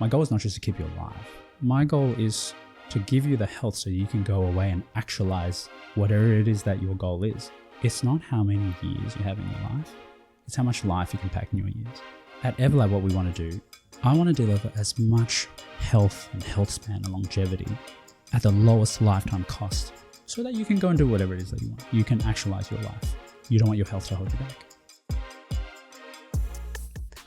My goal is not just to keep you alive. My goal is to give you the health so you can go away and actualize whatever it is that your goal is. It's not how many years you have in your life. It's how much life you can pack in your years. At Everlab, what we want to do, I want to deliver as much health and health span and longevity at the lowest lifetime cost so that you can go and do whatever it is that you want. You can actualize your life. You don't want your health to hold you back.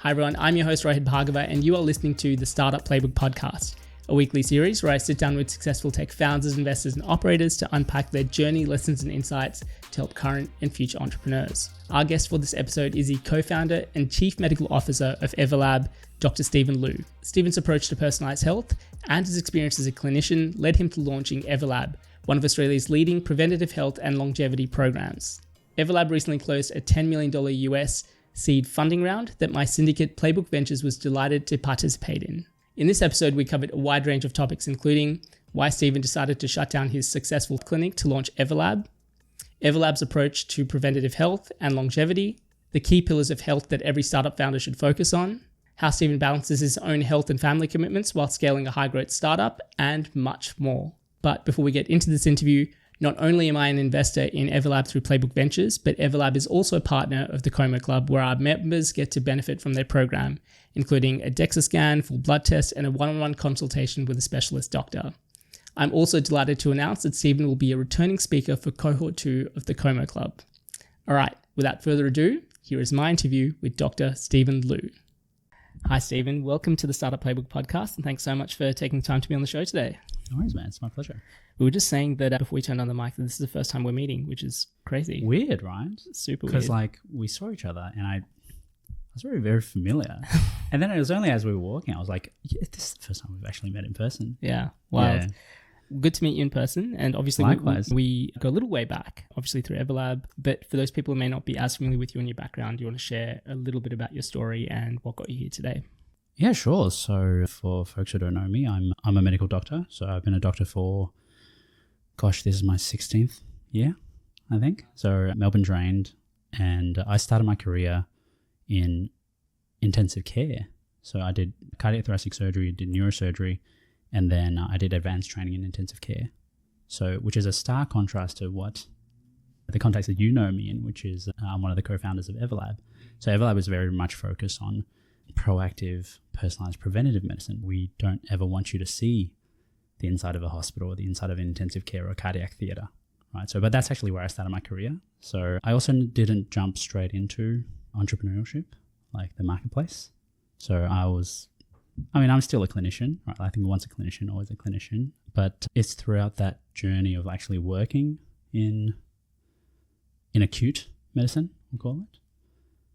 Hi everyone, I'm your host Rohit Bhargava and you are listening to the Startup Playbook podcast, a weekly series where I sit down with successful tech founders, investors and operators to unpack their journey, lessons and insights to help current and future entrepreneurs. Our guest for this episode is the co-founder and chief medical officer of Everlab, Dr. Stephen Liu. Stephen's approach to personalised health and his experience as a clinician led him to launching Everlab, one of Australia's leading preventative health and longevity programs. Everlab recently closed a $10 million US seed funding round that my syndicate Playbook Ventures was delighted to participate in. In this episode, we covered a wide range of topics, including why Stephen decided to shut down his successful clinic to launch Everlab, Everlab's approach to preventative health and longevity, the key pillars of health that every startup founder should focus on, how Stephen balances his own health and family commitments while scaling a high-growth startup, and much more. But before we get into this interview, not only am I an investor in Everlab through Playbook Ventures, but Everlab is also a partner of the Coma Club, where our members get to benefit from their program, including a DEXA scan, full blood test, and a one-on-one consultation with a specialist doctor. I'm also delighted to announce that Stephen will be a returning speaker for Cohort 2 of the Coma Club. All right, without further ado, here is my interview with Dr. Stephen Liu. Hi, Stephen. Welcome to the Startup Playbook podcast, and thanks so much for taking the time to be on the show today. No worries, man. It's my pleasure. We were just saying that before we turned on the mic that this is the first time we're meeting, which is crazy. Weird, right? Super weird. Because we saw each other and I was very, very familiar. And then it was only as we were walking, I was like, yeah, this is the first time we've actually met in person. Yeah, wild. Yeah. Good to meet you in person. And obviously we go a little way back, obviously through Everlab. But for those people who may not be as familiar with you and your background, do you want to share a little bit about your story and what got you here today? Yeah, sure. So for folks who don't know me, I'm a medical doctor. So I've been a doctor for, this is my 16th year, I think. So Melbourne trained, and I started my career in intensive care. So I did cardiac thoracic surgery, did neurosurgery, and then I did advanced training in intensive care. So, which is a stark contrast to what the context that you know me in, which is I'm one of the co-founders of Everlab. So Everlab is very much focused on proactive, personalised, preventative medicine. We don't ever want you to see the inside of a hospital or the inside of an intensive care or a cardiac theatre, right? So, but that's actually where I started my career. So I also didn't jump straight into entrepreneurship, like the marketplace. So I'm still a clinician, right? I think once a clinician, always a clinician. But it's throughout that journey of actually working in acute medicine, we'll call it,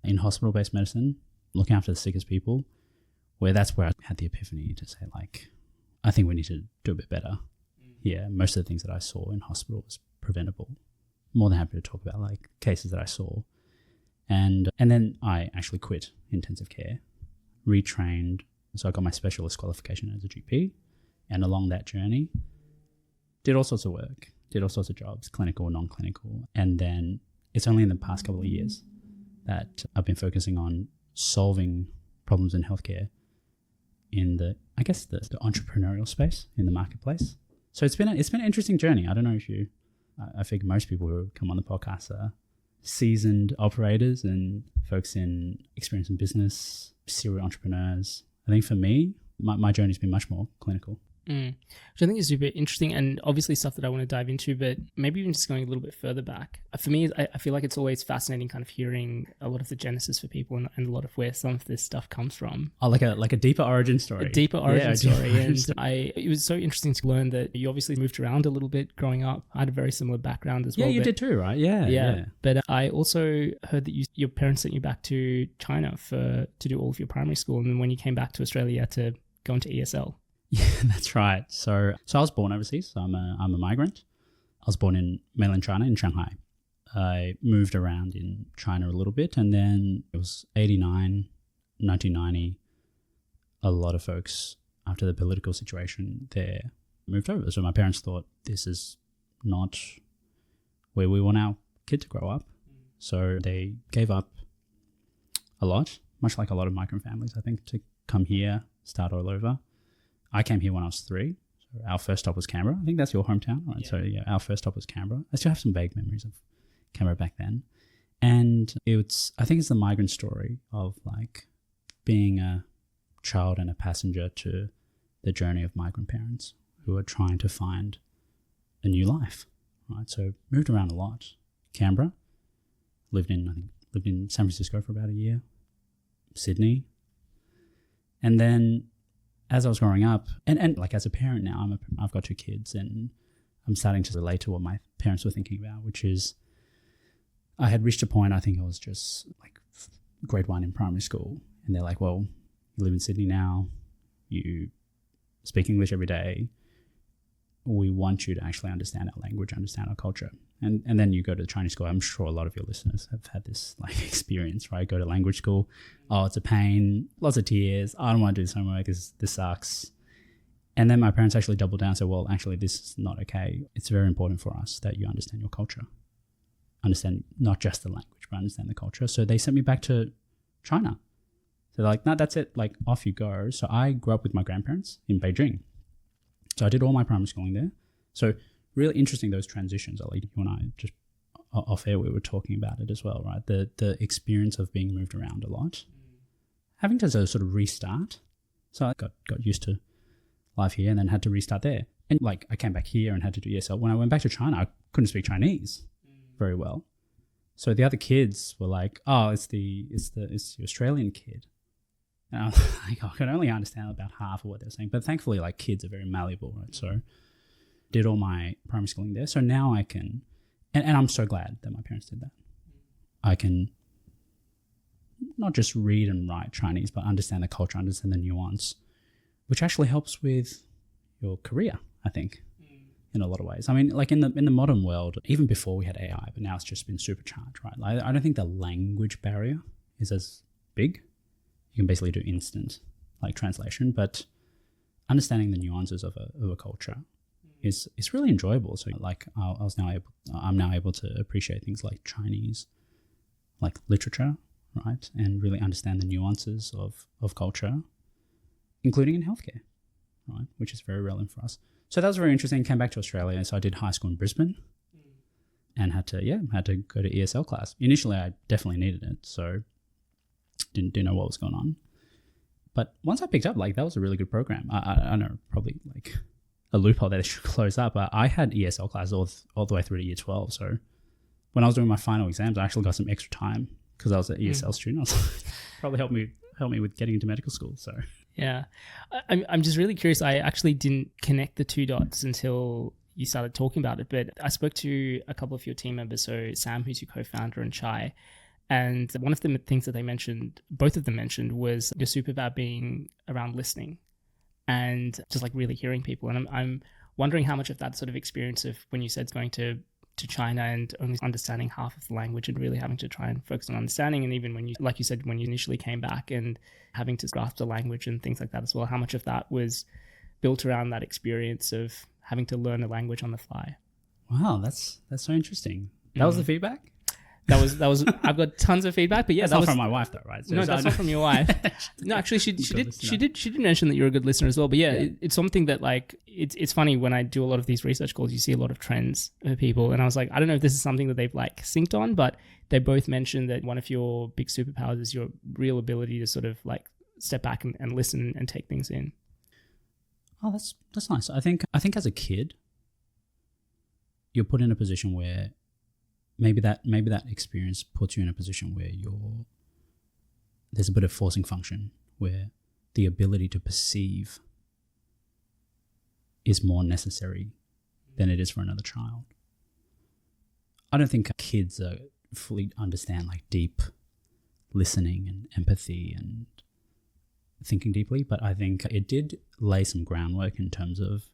in hospital-based medicine, looking after the sickest people, that's where I had the epiphany to say, I think we need to do a bit better. Yeah, most of the things that I saw in hospital was preventable. More than happy to talk about cases that I saw. And then I actually quit intensive care, retrained. So I got my specialist qualification as a GP, and along that journey, did all sorts of work, did all sorts of jobs, clinical, non-clinical. And then it's only in the past couple of years that I've been focusing on solving problems in healthcare in the entrepreneurial space in the marketplace. So it's been an interesting journey. I don't know if I think most people who come on the podcast are seasoned operators and folks in experience in business, serial entrepreneurs. I think for me, my journey's been much more clinical. Which I think is super interesting and obviously stuff that I want to dive into, but maybe even just going a little bit further back. For me, I feel like it's always fascinating kind of hearing a lot of the genesis for people and a lot of where some of this stuff comes from. Oh, like a deeper origin story. A deeper origin story. And it was so interesting to learn that you obviously moved around a little bit growing up. I had a very similar background as well. Yeah, you did too, right? Yeah. But I also heard that your parents sent you back to China to do all of your primary school. And then when you came back to Australia, you had to go into ESL. Yeah, that's right. So I was born overseas. So I'm a migrant. I was born in mainland China, in Shanghai. I moved around in China a little bit, and then it was 1989, 1990. A lot of folks, after the political situation there, moved over. So my parents thought this is not where we want our kid to grow up. So they gave up a lot, much like a lot of migrant families, I think, to come here start all over. I came here when I was 3. So our first stop was Canberra. I think that's your hometown, right? Yeah. So yeah, our first stop was Canberra. I still have some vague memories of Canberra back then. And I think it's the migrant story of like being a child and a passenger to the journey of migrant parents who are trying to find a new life, right? So moved around a lot. Canberra, lived in San Francisco for about a year, Sydney. And then as I was growing up, and like as a parent now, I've got 2 kids, and I'm starting to relate to what my parents were thinking about, which is I had reached a point, I think I was just like grade 1 in primary school, and they're like, well, you live in Sydney now, you speak English every day, we want you to actually understand our language, understand our culture. And then you go to the Chinese school. I'm sure a lot of your listeners have had this like experience, right? Go to language school. Oh, it's a pain. Lots of tears. I don't want to do this homework. This sucks. And then my parents actually doubled down and said, well, actually, this is not okay. It's very important for us that you understand your culture. Understand not just the language, but understand the culture. So they sent me back to China. So they're like, no, that's it. Like, off you go. So I grew up with my grandparents in Beijing. So I did all my primary schooling there. So really interesting, those transitions. Like you and I just off air, we were talking about it as well, right? The experience of being moved around a lot, having to sort of restart. So I got used to life here and then had to restart there. And like I came back here and had to do ESL. When I went back to China, I couldn't speak Chinese very well. So the other kids were like, oh, it's the Australian kid. And I was like, I could only understand about half of what they're saying. But thankfully, like kids are very malleable, right? So did all my primary schooling there. So now I can, and I'm so glad that my parents did that. I can not just read and write Chinese, but understand the culture, understand the nuance, which actually helps with your career, I think, in a lot of ways. I mean, like in the modern world, even before we had AI, but now it's just been supercharged, right? Like, I don't think the language barrier is as big. You can basically do instant like translation, but understanding the nuances of a culture is really enjoyable. So like I'm now able to appreciate things like Chinese, like literature, right? And really understand the nuances of culture, including in healthcare, right? Which is very relevant for us. So that was very interesting. Came back to Australia. So I did high school in Brisbane and had to go to ESL class. Initially, I definitely needed it. So didn't know what was going on. But once I picked up, like that was a really good program. I know, probably like a loophole that they should close up. I had ESL classes all the way through to year 12. So when I was doing my final exams, I actually got some extra time because I was an ESL student. I was like, probably helped me with getting into medical school. So yeah, I'm just really curious. I actually didn't connect the 2 dots until you started talking about it. But I spoke to a couple of your team members. So Sam, who's your co-founder, and Chai. And one of the things that both of them mentioned, was your superpower being around listening and just like really hearing people. And I'm wondering how much of that sort of experience of when you said going to China and only understanding half of the language and really having to try and focus on understanding. And even when you, like you said, when you initially came back and having to grasp the language and things like that as well, how much of that was built around that experience of having to learn a language on the fly? Wow, that's so interesting. That was the feedback? That was. I've got tons of feedback, but yeah, that's not from my wife though, right? So no, that's not from your wife. No, actually, she did mention that you're a good listener as well. But yeah. It's something that like it's funny when I do a lot of these research calls, you see a lot of trends of people, and I was like, I don't know if this is something that they've like synced on, but they both mentioned that one of your big superpowers is your real ability to sort of like step back and listen and take things in. Oh, that's nice. I think as a kid, you're put in a position where maybe that experience puts you in a position where there's a bit of forcing function where the ability to perceive is more necessary than it is for another child. I don't think kids fully understand like deep listening and empathy and thinking deeply, but I think it did lay some groundwork in terms of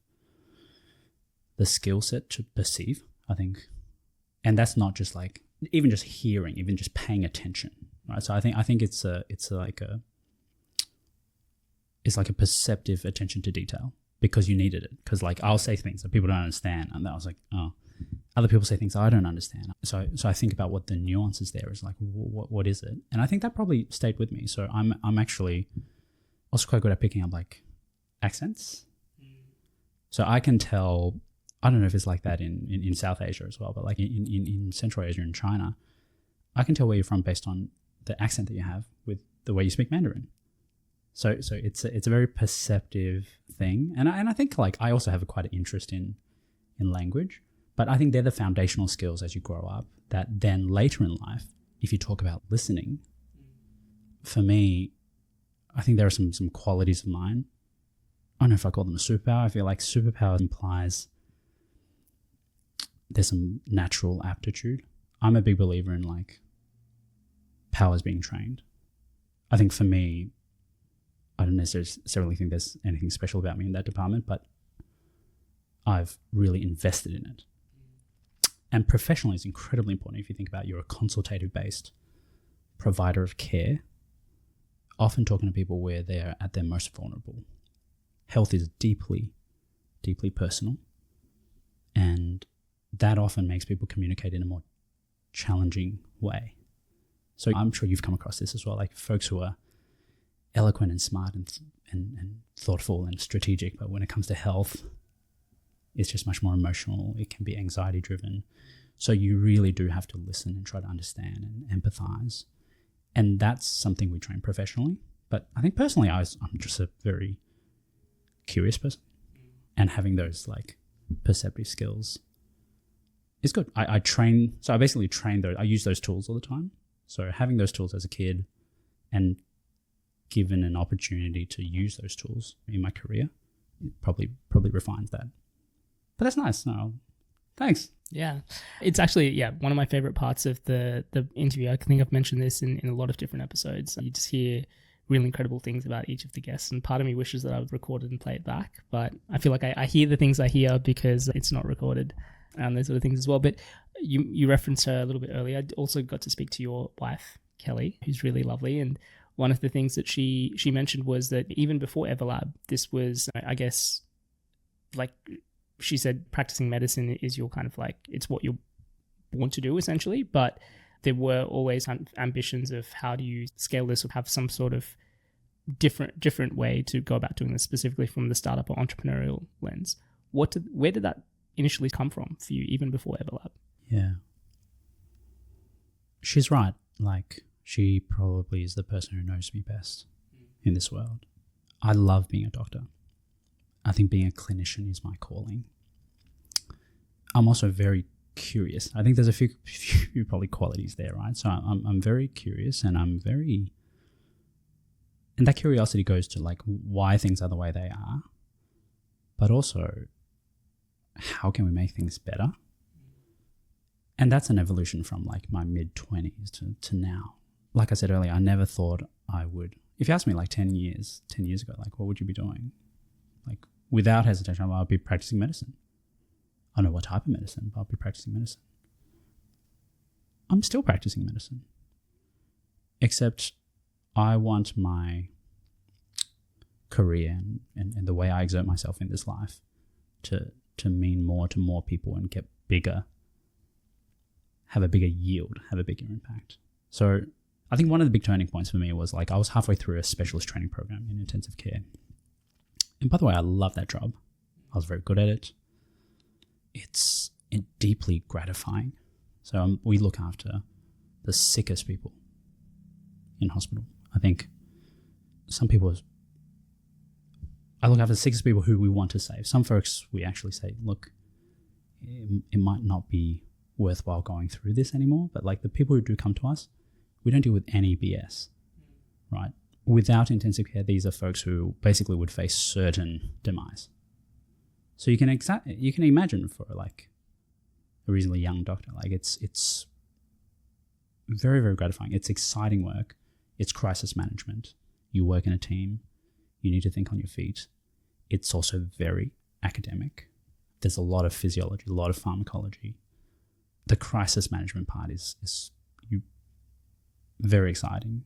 the skill set to perceive, I think. And that's not just like even just hearing, even just paying attention, right? So I think it's like a perceptive attention to detail because you needed it. Because like I'll say things that people don't understand, and I was like, oh, other people say things I don't understand. So I think about what the nuances there is, like what is it? And I think that probably stayed with me. So I'm actually also quite good at picking up like accents. So I can tell, I don't know if it's like that in South Asia as well, but like in Central Asia and China, I can tell where you're from based on the accent that you have with the way you speak Mandarin. So it's a very perceptive thing. And I think like I also have quite an interest in language, but I think they're the foundational skills as you grow up that then later in life, if you talk about listening, for me, I think there are some qualities of mine. I don't know if I call them a superpower. I feel like superpower implies there's some natural aptitude. I'm a big believer in like powers being trained. I think for me, I don't necessarily think there's anything special about me in that department, but I've really invested in it. And professionally is incredibly important. If you think about you're a consultative-based provider of care, often talking to people where they're at their most vulnerable. Health is deeply, deeply personal, and that often makes people communicate in a more challenging way. So I'm sure you've come across this as well, like folks who are eloquent and smart and thoughtful and strategic, but when it comes to health, it's just much more emotional. It can be anxiety driven. So you really do have to listen and try to understand and empathize. And that's something we train professionally. But I think personally, I'm just a very curious person, and having those like perceptive skills is good. I basically train those. I use those tools all the time. So having those tools as a kid and given an opportunity to use those tools in my career, it probably refines that. But that's nice. No, thanks. Yeah. It's actually, one of my favorite parts of the interview. I think I've mentioned this in a lot of different episodes. You just hear really incredible things about each of the guests, and part of me wishes that I would record it and play it back, but I feel like I hear the things I hear because it's not recorded and those sort of things as well. But you referenced her a little bit earlier. I also got to speak to your wife, Kelly, who's really lovely, and one of the things that she mentioned was that even before Everlab, this was, I guess, like she said, practicing medicine is your kind of like, it's what you're born to do essentially, but there were always ambitions of how do you scale this or have some sort of different way to go about doing this, specifically from the startup or entrepreneurial lens. Where did that initially come from for you, even before Everlab? Yeah. She's right. Like, she probably is the person who knows me best in this world. I love being a doctor. I think being a clinician is my calling. I'm also very curious. I think there's a few probably qualities there, right? So I'm very curious, and and that curiosity goes to like why things are the way they are, but also how can we make things better? And that's an evolution from like my mid-20s to now. Like I said earlier, I never thought I would. If you asked me like 10 years ago, like what would you be doing? Like without hesitation, I'll be practicing medicine. I don't know what type of medicine, but I'll be practicing medicine. I'm still practicing medicine. Except I want my career and the way I exert myself in this life to mean more to more people and get bigger, have a bigger yield, have a bigger impact. So I think one of the big turning points for me was like I was halfway through a specialist training program in intensive care. And by the way, I love that job. I was very good at it. It's deeply gratifying. So we look after the sickest people in hospital. I think I look after the sickest people who we want to save. Some folks we actually say, look, it might not be worthwhile going through this anymore, but like the people who do come to us, we don't deal with any BS, right? Without intensive care, these are folks who basically would face certain demise. So you can imagine for like a reasonably young doctor, like it's very, very gratifying. It's exciting work. It's crisis management. You work in a team. You need to think on your feet. It's also very academic. There's a lot of physiology, a lot of pharmacology. The crisis management part is very exciting.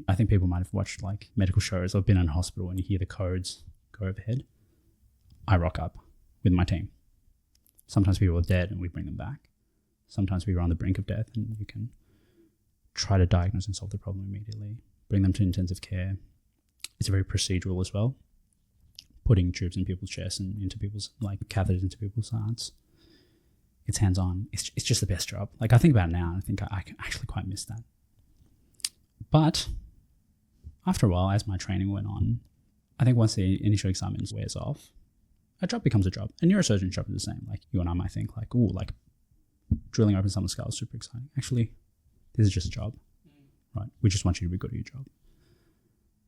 I think people might have watched like medical shows. I've been in a hospital and you hear the codes go overhead. I rock up with my team. Sometimes people are dead and we bring them back. Sometimes we are on the brink of death and you can try to diagnose and solve the problem immediately. Bring them to intensive care, It's very procedural as well. Putting tubes in people's chests and into people's, like, catheters into people's hearts. It's hands-on. It's just the best job. Like, I think about it now, I think I actually quite miss that. But after a while, as my training went on, I think once the initial excitement wears off, a job becomes a job. A neurosurgeon's job is the same. Like, you and I might think, like, ooh, like, drilling open someone's skull is super exciting. Actually, this is just a job, right? We just want you to be good at your job.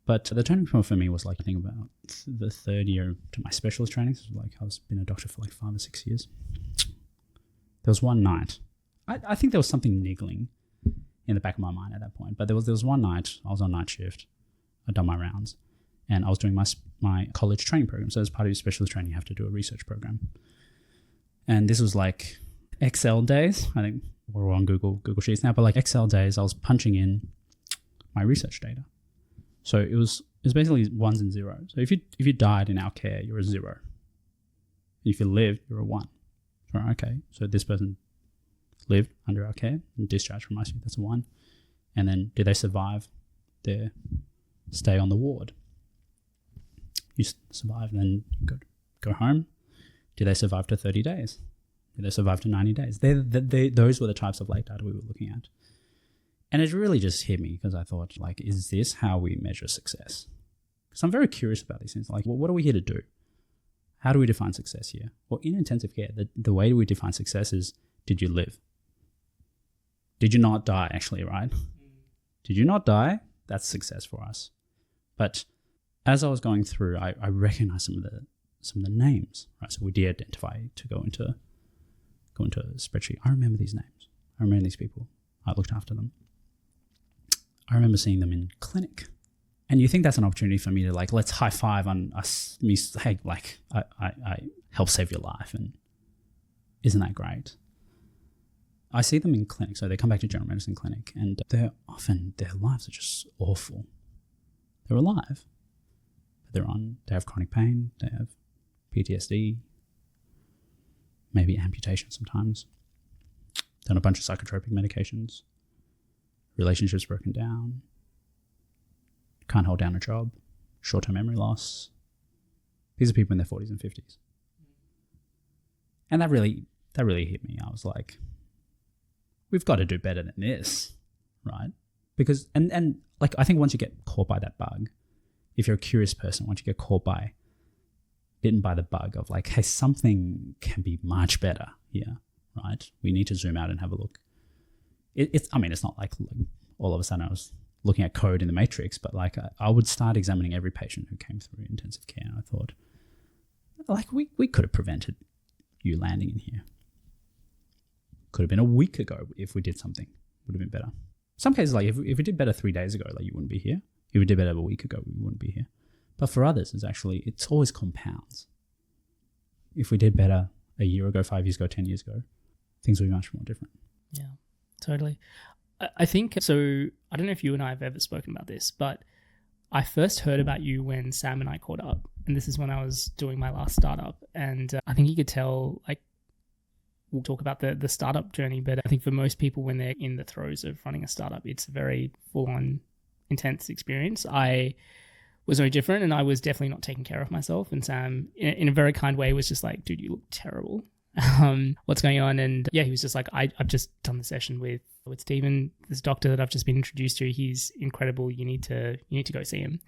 But the turning point for me was, like, I think about the third year to my specialist training. So, like, I was been a doctor for like 5 or 6 years. There was one night, I think there was something niggling in the back of my mind at that point. But there was one night, I was on night shift, I'd done my rounds, and I was doing my college training program. So as part of your specialist training, you have to do a research program. And this was like Excel days. I think we're on Google Sheets now, but like Excel days, I was punching in my research data. So it was basically ones and zeros. So if you died in our care, you're a 0. If you lived, you're a 1. Right, okay, so this person lived under our care and discharged from ICU, that's a 1. And then did they survive their stay on the ward? You survive, then you could go home. Did they survive to 30 days? Did they survive to 90 days? Those were the types of late data we were looking at. And it really just hit me because I thought, like, is this how we measure success? Because I'm very curious about these things. Like, well, what are we here to do? How do we define success here? Well, in intensive care, the way we define success is, did you live? Did you not die, actually, right? Did you not die? That's success for us. But as I was going through, I recognized some of the names, right? So we de-identify to go into a spreadsheet. I remember these names. I remember these people. I looked after them. I remember seeing them in clinic. And you think that's an opportunity for me to, like, let's high five on us, me, hey, like, I help save your life, and isn't that great? I see them in clinic, so they come back to general medicine clinic, and their lives are just awful. They're alive, but they have chronic pain, they have PTSD, maybe amputation sometimes, done a bunch of psychotropic medications, relationships broken down, can't hold down a job, short-term memory loss. These are people in their 40s and 50s. And that really hit me. I was like, we've got to do better than this, right? Because, and like, I think once you get caught by that bug, if you're a curious person, once you get bitten by the bug of, like, hey, something can be much better here, right? We need to zoom out and have a look. It's not like all of a sudden I was looking at code in the matrix, but like I would start examining every patient who came through intensive care, and I thought, like, we could have prevented you landing in here. Could have been a week ago if we did something. Would have been better. Some cases, like, if we did better 3 days ago, like, you wouldn't be here. If we did better a week ago, we wouldn't be here. But for others, it's always compounds. If we did better a year ago, 5 years ago, 10 years ago, things would be much more different. Yeah, totally. I think, so I don't know if you and I have ever spoken about this, but I first heard about you when Sam and I caught up, and this is when I was doing my last startup, and I think you could tell, like, we'll talk about the startup journey, but I think for most people when they're in the throes of running a startup, it's a very full-on, intense experience. I was very different, and I was definitely not taking care of myself, and Sam, in a very kind way, was just like, dude, you look terrible. What's going on? And yeah, he was just like, I've just done the session with Stephen, this doctor that I've just been introduced to. He's incredible. You need to go see him.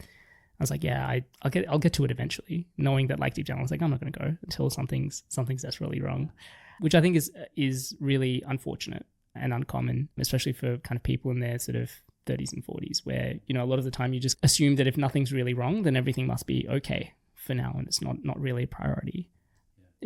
I was like, yeah, I'll get to it eventually, knowing that, like, deep down I was like, I'm not going to go until something's desperately wrong, which I think is really unfortunate and uncommon, especially for kind of people in their sort of 30s and 40s, where, you know, a lot of the time you just assume that if nothing's really wrong, then everything must be okay for now, and it's not really a priority.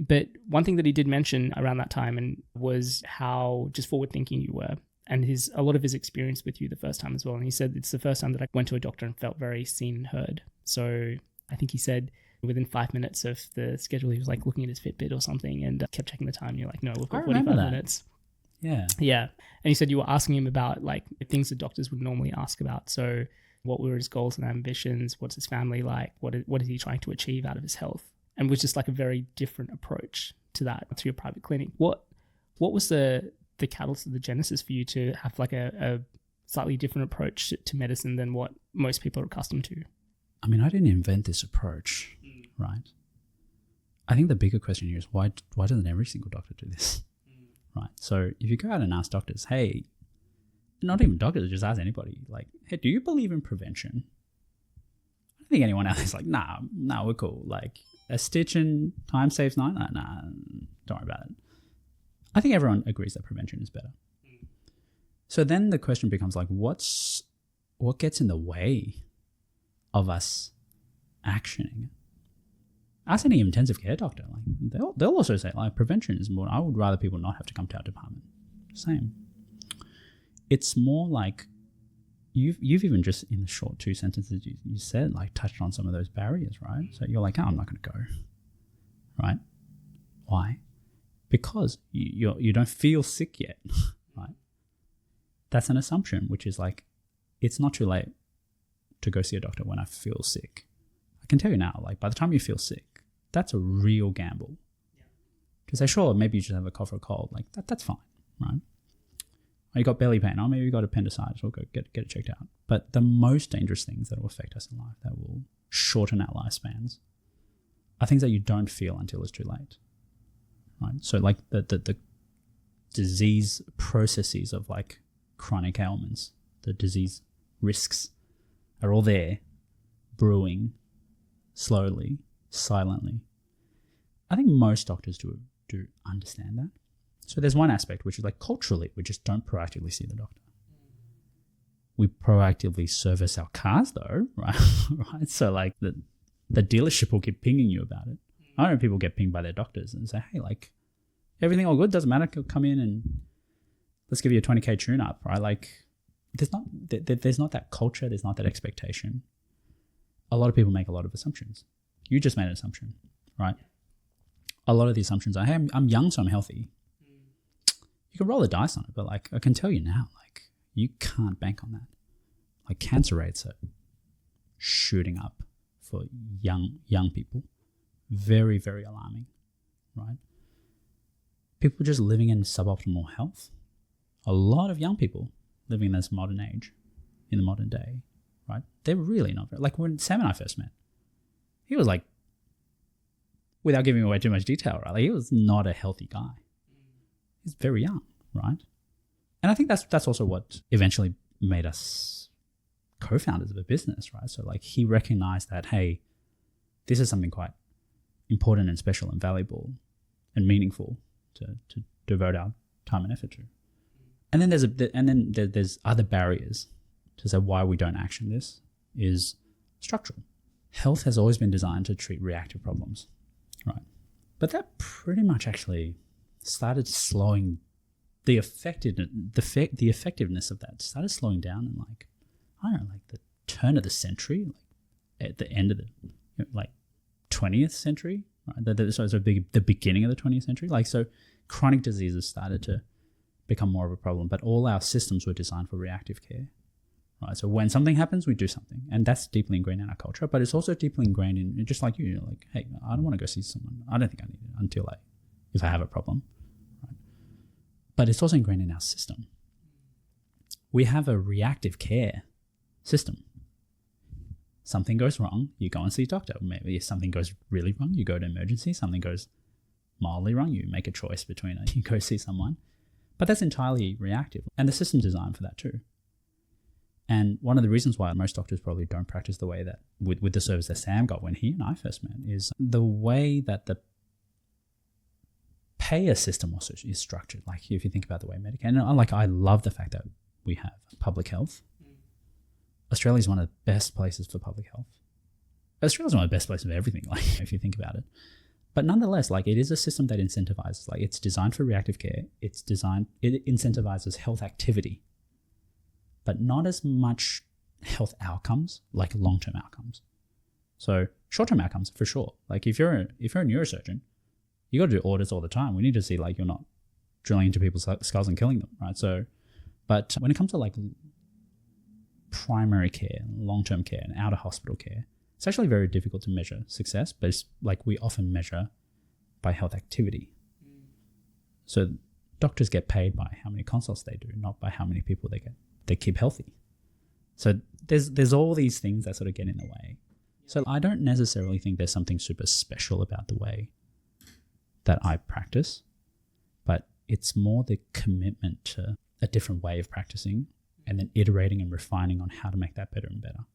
But one thing that he did mention around that time and was how just forward-thinking you were, and a lot of his experience with you the first time as well. And he said it's the first time that I went to a doctor and felt very seen and heard. So I think he said within 5 minutes of the schedule, he was like looking at his Fitbit or something and kept checking the time. And you're like, no, we've got 45 minutes. Yeah. Yeah. And he said you were asking him about, like, things that doctors would normally ask about. So what were his goals and ambitions? What's his family like? What is he trying to achieve out of his health? And was just like a very different approach to that, to your private clinic. What was the catalyst of the genesis for you to have like a slightly different approach to medicine than what most people are accustomed to? I mean, I didn't invent this approach, right? I think the bigger question here is why doesn't every single doctor do this, right? So if you go out and ask doctors, hey, not even doctors, just ask anybody, like, hey, do you believe in prevention? I don't think anyone out there's like, nah, we're cool. Like, a stitch in time saves 9? Nah, don't worry about it. I think everyone agrees that prevention is better. So then the question becomes like, what gets in the way of us actioning? Ask any intensive care doctor, like they'll also say like prevention is more. I would rather people not have to come to our department. Same. It's more like you've even just in the short 2 sentences you said like touched on some of those barriers, right? So you're like, oh, I'm not going to go, right? Why? Because you don't feel sick yet, right? That's an assumption, which is like, it's not too late to go see a doctor when I feel sick. I can tell you now, like by the time you feel sick, that's a real gamble. Because they're sure, maybe you just have a cough or a cold, like that's fine, right? Or you got belly pain, or maybe you got appendicitis, or go get it checked out. But the most dangerous things that will affect us in life, that will shorten our lifespans, are things that you don't feel until it's too late, right? So like the disease processes of like chronic ailments, the disease risks are all there, brewing slowly, silently. I think most doctors do understand that. So there's one aspect which is like culturally, we just don't proactively see the doctor. We proactively service our cars though, right? Right. So like the dealership will keep pinging you about it. I know people get pinged by their doctors and say, hey, like everything all good, doesn't matter, come in and let's give you a 20K tune up, right? Like there's not that culture, there's not that expectation. A lot of people make a lot of assumptions. You just made an assumption, right? A lot of the assumptions are, hey, I'm young, so I'm healthy. You can roll the dice on it, but like I can tell you now, like you can't bank on that. Like cancer rates are shooting up for young people. Very, very alarming, right? People just living in suboptimal health. A lot of young people living in this modern age, in the modern day, right? They're really not very, like when Sam and I first met, he was like, without giving away too much detail, right? Like he was not a healthy guy. He's very young, right? And I think that's also what eventually made us co-founders of a business, right? So like he recognized that, hey, this is something quite important and special and valuable and meaningful to devote our time and effort to. And then there's other barriers to say why we don't action this is structural. Health has always been designed to treat reactive problems, right? But that pretty much actually started slowing the effectiveness of that started slowing down in like, I don't know, like the turn of the century, like at the end of the 20th century, right? The beginning of the 20th century. Like, so chronic diseases started to become more of a problem, but all our systems were designed for reactive care, right? So when something happens, we do something, and that's deeply ingrained in our culture, but it's also deeply ingrained in, just like you, like, hey, I don't want to go see someone. I don't think I need it until if I have a problem, right? But it's also ingrained in our system. We have a reactive care system. Something goes wrong, you go and see a doctor. Maybe if something goes really wrong, you go to emergency. Something goes mildly wrong, you make a choice between you go see someone. But that's entirely reactive. And the system's designed for that too. And one of the reasons why most doctors probably don't practice the way that, with the service that Sam got when he and I first met, is the way that the payer system also is structured. Like if you think about the way Medicare, and I love the fact that we have public health. Australia is one of the best places for public health. Australia is one of the best places for everything, like if you think about it. But nonetheless, like it is a system that incentivizes, like it's designed for reactive care. It incentivizes health activity, but not as much health outcomes, like long-term outcomes. So short-term outcomes for sure. Like if you're a neurosurgeon, you got to do audits all the time. We need to see like you're not drilling into people's skulls and killing them, right? So, but when it comes to like primary care, long-term care, and out-of-hospital care, it's actually very difficult to measure success, but it's like we often measure by health activity. So doctors get paid by how many consults they do, not by how many people they keep healthy. So there's all these things that sort of get in the way. So I don't necessarily think there's something super special about the way that I practice, but it's more the commitment to a different way of practicing and then iterating and refining on how to make that better and better.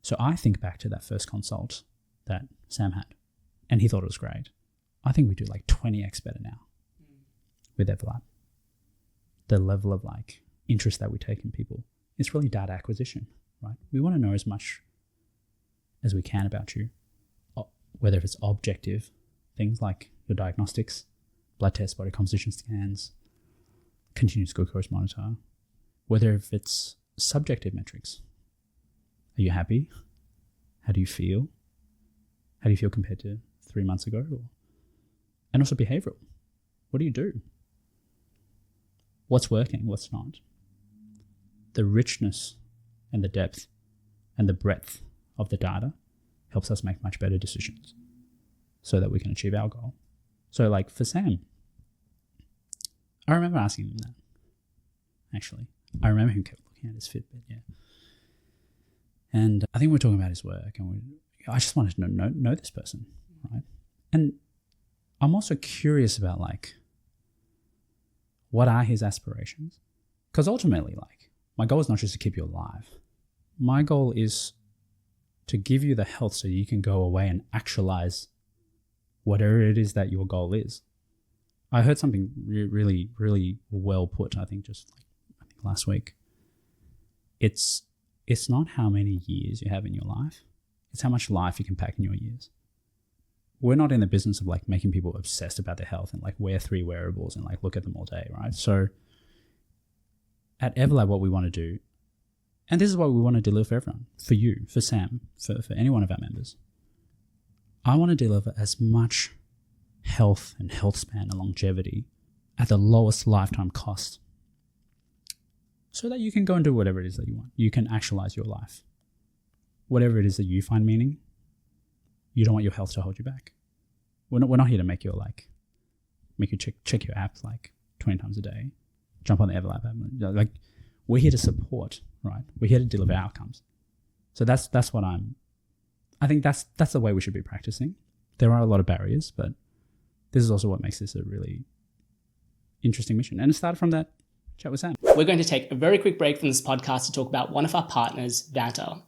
So I think back to that first consult that Sam had, and he thought it was great. I think we do like 20x better now with Everlab. The level of like interest that we take in people, it's really data acquisition, right? We want to know as much as we can about you, whether it's objective things like your diagnostics, blood tests, body composition scans, continuous glucose monitor, whether if it's subjective metrics. Are you happy? How do you feel? How do you feel compared to 3 months ago? And also behavioral. What do you do? What's working? What's not? The richness and the depth and the breadth of the data helps us make much better decisions so that we can achieve our goal. So like for Sam, I remember asking him that, actually. I remember him kept looking at his Fitbit, yeah. And I think we're talking about his work, and I just wanted to know this person, right? And I'm also curious about like, what are his aspirations? Because ultimately, like, my goal is not just to keep you alive. My goal is to give you the health so you can go away and actualize whatever it is that your goal is. I heard something really, really well put, I think last week. It's not how many years you have in your life. It's how much life you can pack in your years. We're not in the business of like making people obsessed about their health and like wear 3 wearables and like look at them all day, right? So at Everlab, what we want to do, and this is what we want to deliver for everyone, for you, for Sam, for any one of our members. I want to deliver as much health and health span and longevity at the lowest lifetime cost so that you can go and do whatever it is that you want. You can actualize your life. Whatever it is that you find meaning, you don't want your health to hold you back. We're not here to make you check your app like 20 times a day, jump on the Everlab app. Like, we're here to support, right? We're here to deliver outcomes. So that's what I think that's the way we should be practicing. There are a lot of barriers, but this is also what makes this a really interesting mission. And it started from that chat with Sam. We're going to take a very quick break from this podcast to talk about one of our partners, Vanta.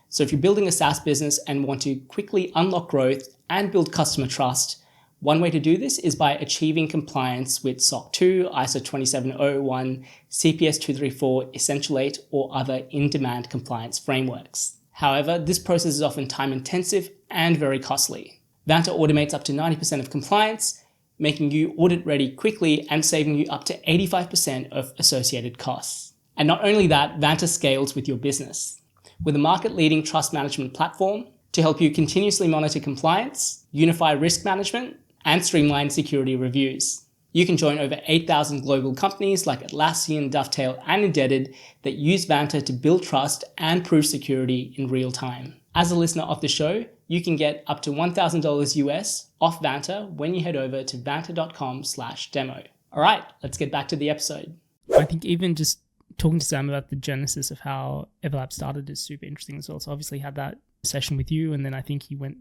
So if you're building a SaaS business and want to quickly unlock growth and build customer trust, one way to do this is by achieving compliance with SOC 2, ISO 27001, CPS 234, Essential 8, or other in-demand compliance frameworks. However, this process is often time-intensive and very costly. Vanta automates up to 90% of compliance, making you audit-ready quickly and saving you up to 85% of associated costs. And not only that, Vanta scales with your business. With a market-leading trust management platform to help you continuously monitor compliance, unify risk management, and streamline security reviews. You can join over 8,000 global companies like Atlassian, Dovetail, and Indebted that use Vanta to build trust and prove security in real time. As a listener of the show, you can get up to $1,000 US off Vanta when you head over to vanta.com/demo. All right, let's get back to the episode. I think even just talking to Sam about the genesis of how Everlab started is super interesting as well. So obviously he had that session with you, and then I think he went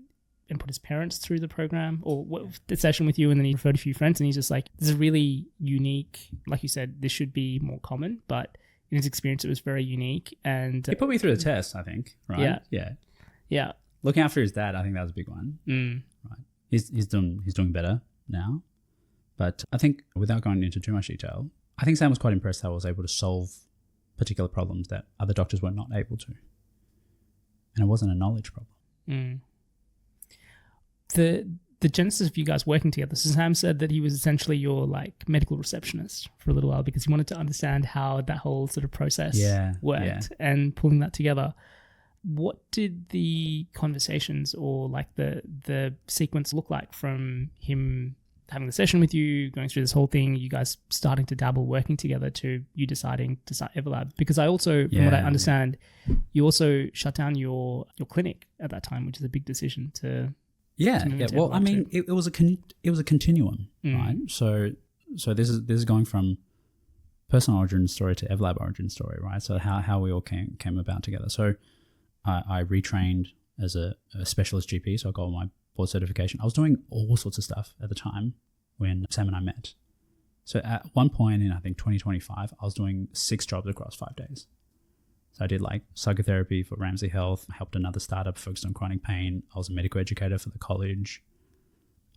and put his parents through the program or the session with you, and then he referred a few friends, and he's just like, this is really unique. Like you said, this should be more common, but in his experience, it was very unique. And he put me through the test, I think, right? Yeah. Looking after his dad, I think that was a big one. Right. He's doing better now. But I think without going into too much detail, I think Sam was quite impressed how I was able to solve particular problems that other doctors were not able to. And it wasn't a knowledge problem. The genesis of you guys working together, so Sam said that he was essentially your like medical receptionist for a little while because he wanted to understand how that whole sort of process worked and pulling that together. What did the conversations or like the sequence look like from him having the session with you, going through this whole thing, you guys starting to dabble, working together, to you deciding to start Everlab? Because I also, from what I understand, you also shut down your clinic at that time, which is a big decision to... Yeah. Well, I mean, it was a continuum, right? So this is going from personal origin story to Everlab origin story, right? So how we all came about together. So I retrained as a specialist GP, so I got my board certification. I was doing all sorts of stuff at the time when Sam and I met. So at one point in, I think, 2025, I was doing 6 jobs across 5 days. So I did like psychotherapy for Ramsay Health, I helped another startup focused on chronic pain. I was a medical educator for the college.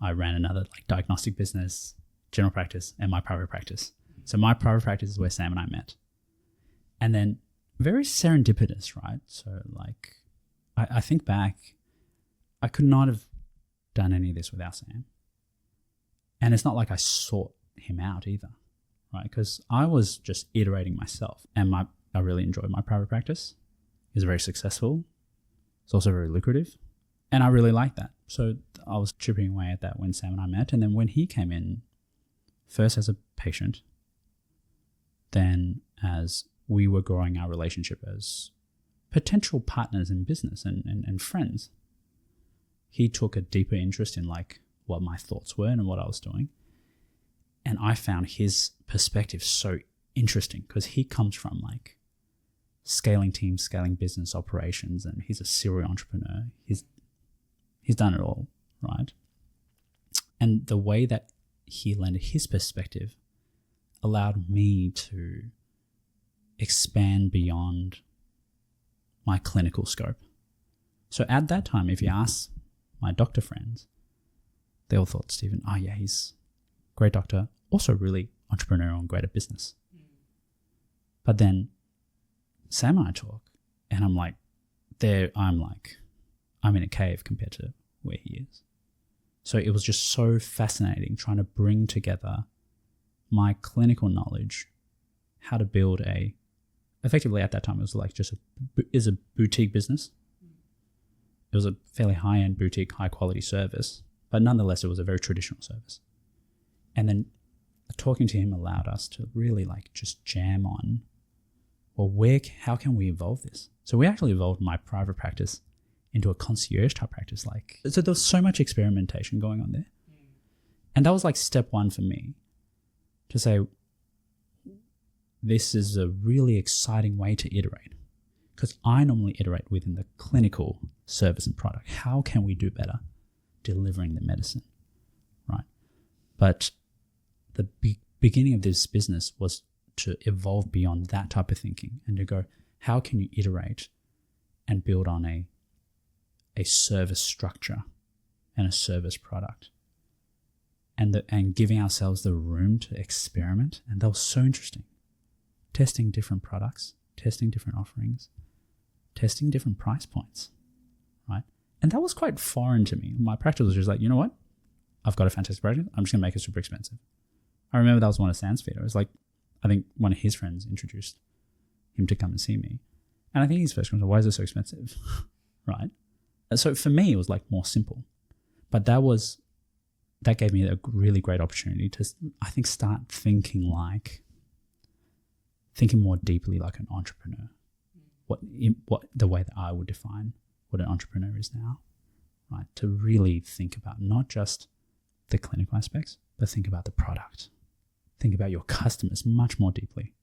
I ran another like diagnostic business, general practice, and my private practice. So my private practice is where Sam and I met. And then very serendipitous, right? So like, I think back, I could not have done any of this without Sam. And it's not like I sought him out either, right? Because I was just iterating myself, and I really enjoyed my private practice. It was very successful. It's also very lucrative, and I really liked that. So I was chipping away at that when Sam and I met. And then when he came in, first as a patient, then as we were growing our relationship as potential partners in business and friends, he took a deeper interest in like what my thoughts were and what I was doing. And I found his perspective so interesting because he comes from like scaling teams, scaling business operations, and he's a serial entrepreneur. He's done it all, right? And the way that he lended his perspective allowed me to expand beyond my clinical scope. So at that time, if you ask my doctor friends, they all thought, Stephen, oh yeah, he's a great doctor, also really entrepreneurial and great at business. But then Sam and I talk, and I'm in a cave compared to where he is. So it was just so fascinating trying to bring together my clinical knowledge, how to build effectively at that time, it was like a boutique business. It was a fairly high-end boutique, high-quality service, but nonetheless, it was a very traditional service. And then talking to him allowed us to really like just jam on, well, how can we evolve this? So we actually evolved my private practice into a concierge type practice. So there was so much experimentation going on there. And that was like step one for me to say, this is a really exciting way to iterate, because I normally iterate within the clinical service and product. How can we do better delivering the medicine, right? But the beginning of this business was to evolve beyond that type of thinking and to go, how can you iterate and build on a service structure and a service product, and giving ourselves the room to experiment. And that was so interesting. Testing different products, testing different offerings, testing different price points, right? And that was quite foreign to me. My practice was just like, you know what? I've got a fantastic project. I'm just going to make it super expensive. I remember that was one of Sam's feet. It was like, I think one of his friends introduced him to come and see me. And I think his first question was, why is it so expensive? Right? And so for me, it was like more simple. But that gave me a really great opportunity to, I think, start thinking more deeply like an entrepreneur. What the way that I would define what an entrepreneur is now, right? To really think about not just the clinical aspects, but think about the product. Think about your customers much more deeply.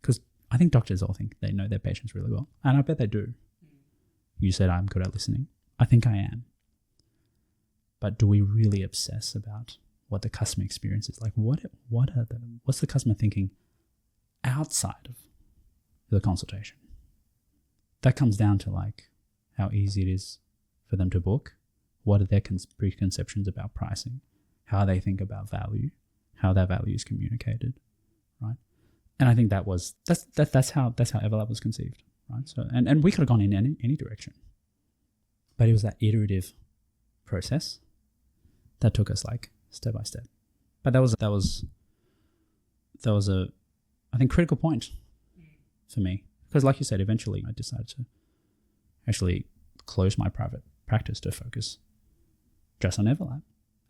Because I think doctors all think they know their patients really well. And I bet they do. You said I'm good at listening. I think I am. But do we really obsess about what the customer experience is? Like what's the customer thinking outside of the consultation? That comes down to like how easy it is for them to book. What are their preconceptions about pricing? How they think about value, how that value is communicated, right? And I think that's how Everlab was conceived, right? So and we could have gone in any direction, but it was that iterative process that took us like step by step. But that was a, I think, critical point for me, because like you said, eventually I decided to actually close my private practice to focus just on Everlab.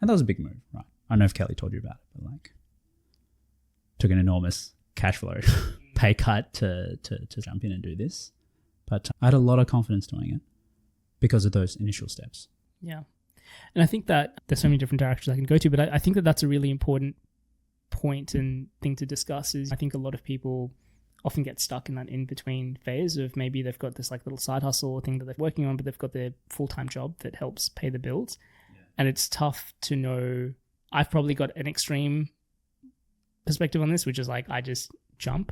And that was a big move, right? I don't know if Kelly told you about it, but like took an enormous cash flow pay cut to jump in and do this. But I had a lot of confidence doing it because of those initial steps. Yeah. And I think that there's so many different directions I can go to, but I think that that's a really important point and thing to discuss. Is I think a lot of people often get stuck in that in-between phase of maybe they've got this like little side hustle or thing that they're working on, but they've got their full-time job that helps pay the bills. Yeah. And it's tough to know. I've probably got an extreme perspective on this, which is like I just jump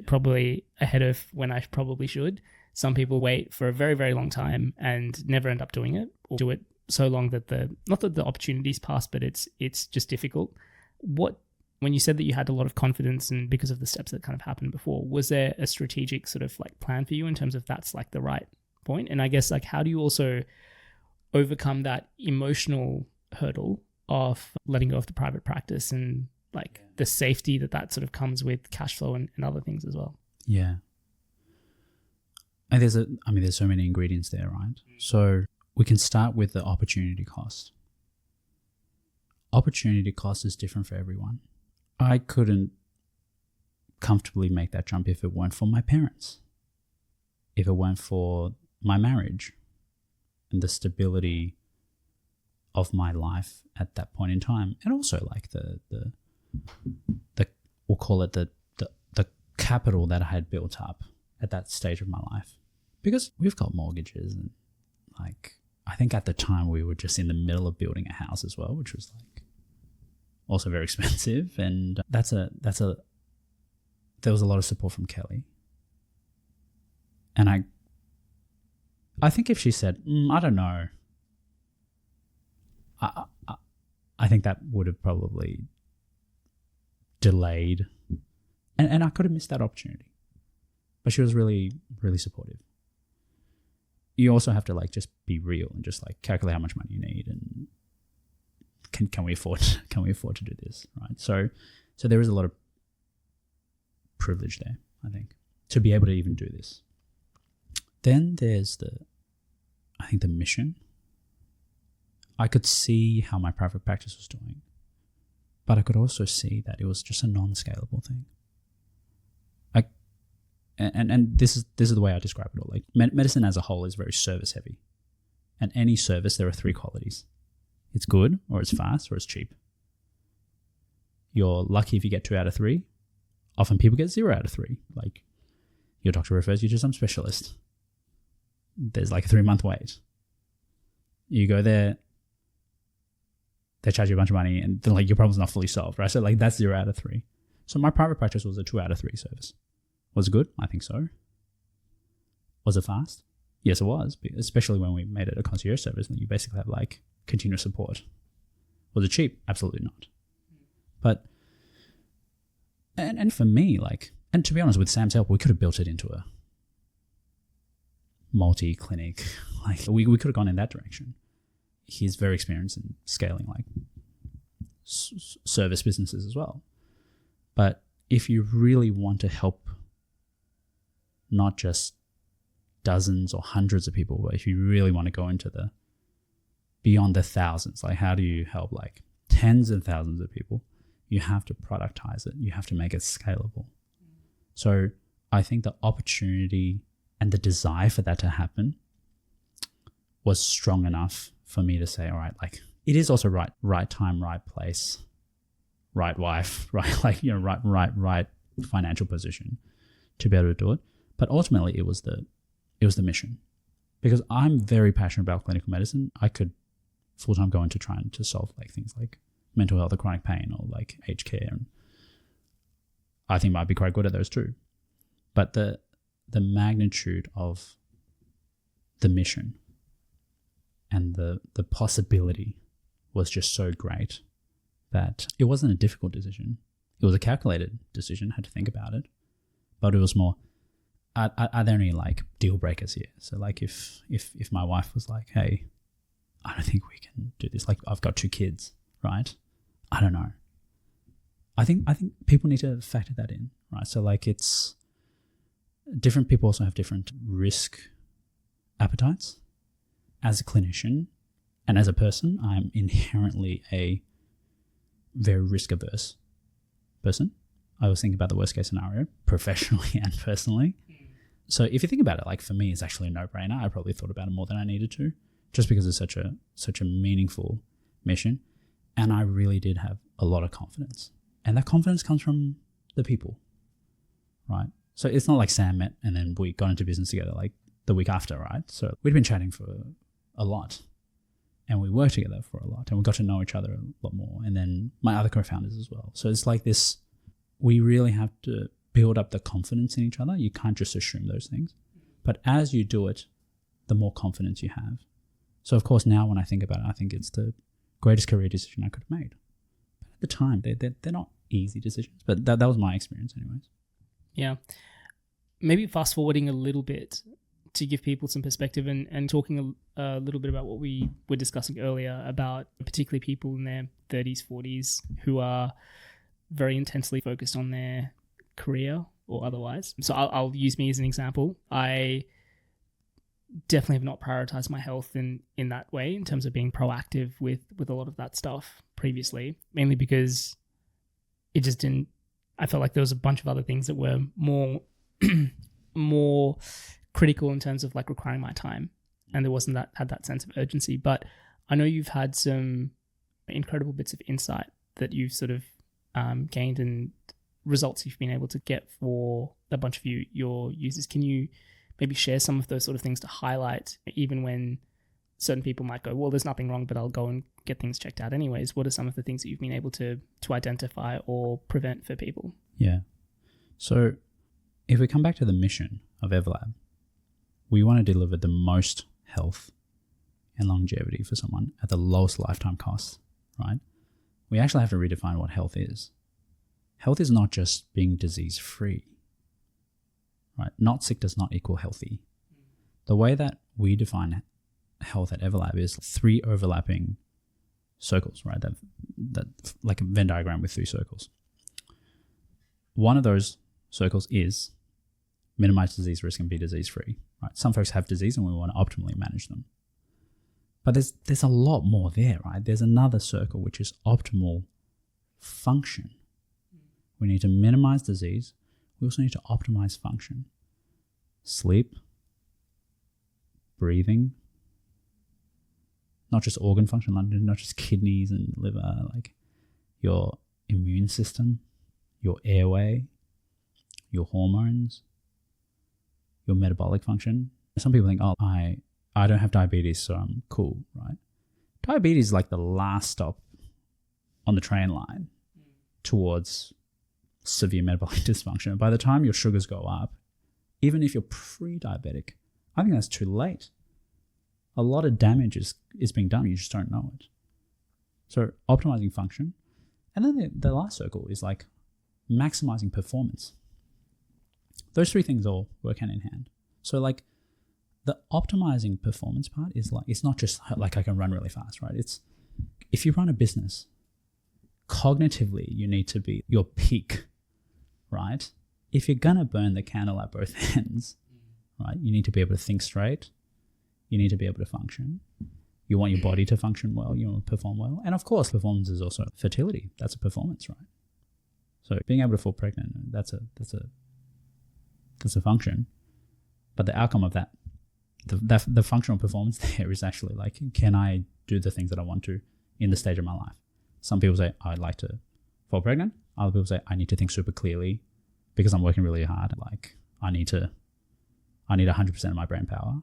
probably ahead of when I probably should. Some people wait for a very, very long time and never end up doing it, or do it so long that not that the opportunities pass, but it's just difficult. When you said that you had a lot of confidence and because of the steps that kind of happened before, was there a strategic sort of like plan for you in terms of that's like the right point? And I guess like how do you also overcome that emotional hurdle of letting go of the private practice and like the safety that sort of comes with cash flow and other things as well? Yeah. And there's so many ingredients there, right? So we can start with the opportunity cost. Opportunity cost is different for everyone. I couldn't comfortably make that jump if it weren't for my parents, if it weren't for my marriage and the stability of my life at that point in time, and also like the we'll call it the capital that I had built up at that stage of my life, because we've got mortgages and like I think at the time we were just in the middle of building a house as well, which was like also very expensive, and there was a lot of support from Kelly. And I think if she said, I don't know, I think that would have probably delayed, and I could have missed that opportunity. But she was really, really supportive. You also have to like just be real and just like calculate how much money you need and can we afford to do this, right? So there is a lot of privilege there, I think, to be able to even do this. Then there's the mission. I could see how my private practice was doing, but I could also see that it was just a non-scalable thing. And this is the way I describe it all. Like medicine as a whole is very service heavy, and any service there are three qualities. It's good, or it's fast, or it's cheap. You're lucky if you get 2 out of 3. Often people get 0 out of 3. Like your doctor refers you to some specialist. There's like a 3-month wait. You go there, they charge you a bunch of money, and then like your problem's not fully solved, right? So like that's 0 out of 3. So my private practice was a 2 out of 3 service. Was it good? I think so. Was it fast? Yes, it was, especially when we made it a concierge service and you basically have like continuous support. Was it cheap? Absolutely not. But, and for me, like, and to be honest, with Sam's help, we could have built it into a multi-clinic. Like we could have gone in that direction. He's very experienced in scaling like service businesses as well. But if you really want to help not just dozens or hundreds of people, but if you really want to go into the beyond the thousands, like how do you help like tens of thousands of people? You have to productize it. You have to make it scalable. So I think the opportunity and the desire for that to happen was strong enough for me to say, all right, like it is also right time, right place, right wife, right, like, you know, right financial position to be able to do it. But ultimately it was the mission, because I'm very passionate about clinical medicine. I could full-time go into trying to solve like things like mental health or chronic pain or like aged care, and I think might be quite good at those too. But the magnitude of the mission and the possibility was just so great that it wasn't a difficult decision. It was a calculated decision, had to think about it, but it was more, are there any like deal breakers here? So like if my wife was like, hey, I don't think we can do this. Like I've got 2 kids, right? I don't know. I think people need to factor that in, right? So like it's different people also have different risk appetites. As a clinician and as a person, I'm inherently a very risk averse person. I always think about the worst case scenario, professionally and personally. So if you think about it, like for me, it's actually a no-brainer. I probably thought about it more than I needed to, just because it's such a meaningful mission. And I really did have a lot of confidence. And that confidence comes from the people, right? So it's not like Sam met and then we got into business together like the week after, right? So we'd been chatting for a lot and we worked together for a lot and we got to know each other a lot more. And then my other co-founders as well. So it's like this, we really have to build up the confidence in each other. You can't just assume those things. But as you do it, the more confidence you have. So of course now when I think about it, I think it's the greatest career decision I could have made. But at the time, they're not easy decisions. But that was my experience anyways. Yeah. Maybe fast forwarding a little bit to give people some perspective and talking a little bit about what we were discussing earlier about particularly people in their 30s, 40s who are very intensely focused on their career or otherwise. So I'll use me as an example. I definitely have not prioritized my health in that way in terms of being proactive with a lot of that stuff previously, mainly because it just didn't, I felt like there was a bunch of other things that were more critical in terms of like requiring my time, and there wasn't had that sense of urgency. But I know you've had some incredible bits of insight that you've sort of gained and results you've been able to get for a bunch of your users. Can you maybe share some of those sort of things to highlight, even when certain people might go, well, there's nothing wrong, but I'll go and get things checked out anyways? What are some of the things that you've been able to identify or prevent for people? Yeah. So if we come back to the mission of Everlab, we want to deliver the most health and longevity for someone at the lowest lifetime cost, right? We actually have to redefine what health is. Health is not just being disease-free, right? Not sick does not equal healthy. The way that we define health at Everlab is 3 overlapping circles, right? That like a Venn diagram with 3 circles. One of those circles is minimize disease risk and be disease-free, right? Some folks have disease and we want to optimally manage them. But there's a lot more there, right? There's another circle, which is optimal function. We need to minimize disease. We also need to optimize function. Sleep, breathing, not just organ function, not just kidneys and liver, like your immune system, your airway, your hormones, your metabolic function. Some people think, oh, I don't have diabetes, so I'm cool, right? Diabetes is like the last stop on the train line towards severe metabolic dysfunction. By the time your sugars go up, even if you're pre-diabetic, I think that's too late. A lot of damage is being done. You just don't know it. So optimizing function. And then the last circle is like maximizing performance. Those 3 things all work hand in hand. So like the optimizing performance part is like, it's not just like I can run really fast, right? It's if you run a business, cognitively you need to be your peak, right? If you're going to burn the candle at both ends, right, you need to be able to think straight. You need to be able to function. You want your body to function well. You want to perform well. And of course, performance is also fertility. That's a performance, right? So being able to fall pregnant, that's a function. But the outcome of that, the functional performance there is actually like, can I do the things that I want to in the stage of my life? Some people say, I'd like to fall pregnant. Other people say, I need to think super clearly because I'm working really hard. Like I need 100% of my brain power.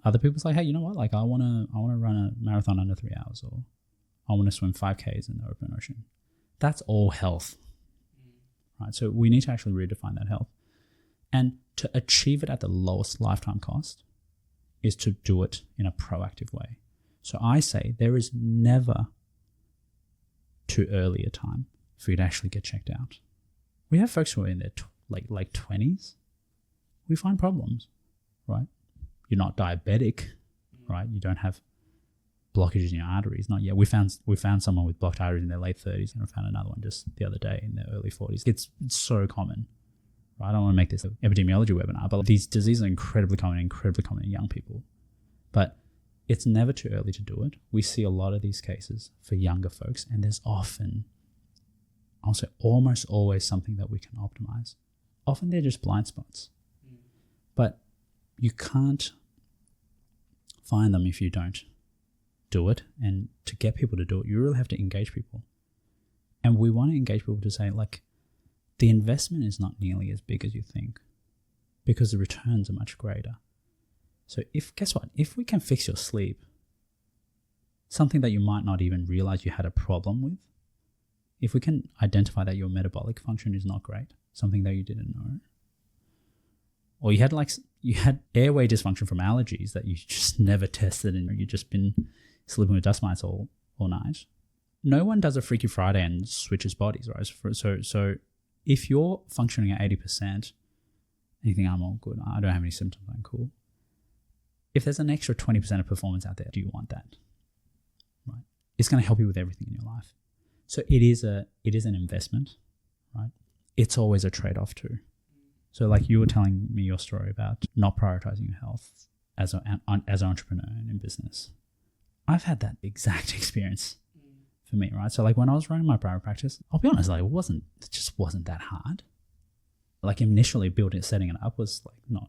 Other people say, hey, you know what? Like I want to run a marathon under 3 hours, or I want to swim 5Ks in the open ocean. That's all health, right? So we need to actually redefine that health. And to achieve it at the lowest lifetime cost is to do it in a proactive way. So I say there is never too early a time for you to actually get checked out. We have folks who are in their like 20s. We find problems, right? You're not diabetic, right? You don't have blockages in your arteries. Not yet. We found someone with blocked arteries in their late 30s, and I found another one just the other day in their early 40s. It's so common, right? I don't want to make this an epidemiology webinar, but these diseases are incredibly common in young people. But it's never too early to do it. We see a lot of these cases for younger folks, and there's often, I'll say almost always, something that we can optimize. Often they're just blind spots. But you can't find them if you don't do it. And to get people to do it, you really have to engage people. And we want to engage people to say, like, the investment is not nearly as big as you think because the returns are much greater. So guess what? If we can fix your sleep, something that you might not even realize you had a problem with, if we can identify that your metabolic function is not great, something that you didn't know, or you had airway dysfunction from allergies that you just never tested and you've just been sleeping with dust mites all night. No one does a Freaky Friday and switches bodies, right? So if you're functioning at 80% and you think, I'm all good, I don't have any symptoms, I'm cool. If there's an extra 20% of performance out there, do you want that? Right? It's going to help you with everything in your life. So it is an investment, right? It's always a trade-off too. So like you were telling me your story about not prioritizing your health as an entrepreneur and in business. I've had that exact experience for me, right? So like when I was running my private practice, I'll be honest, like it just wasn't that hard. Like initially setting it up was like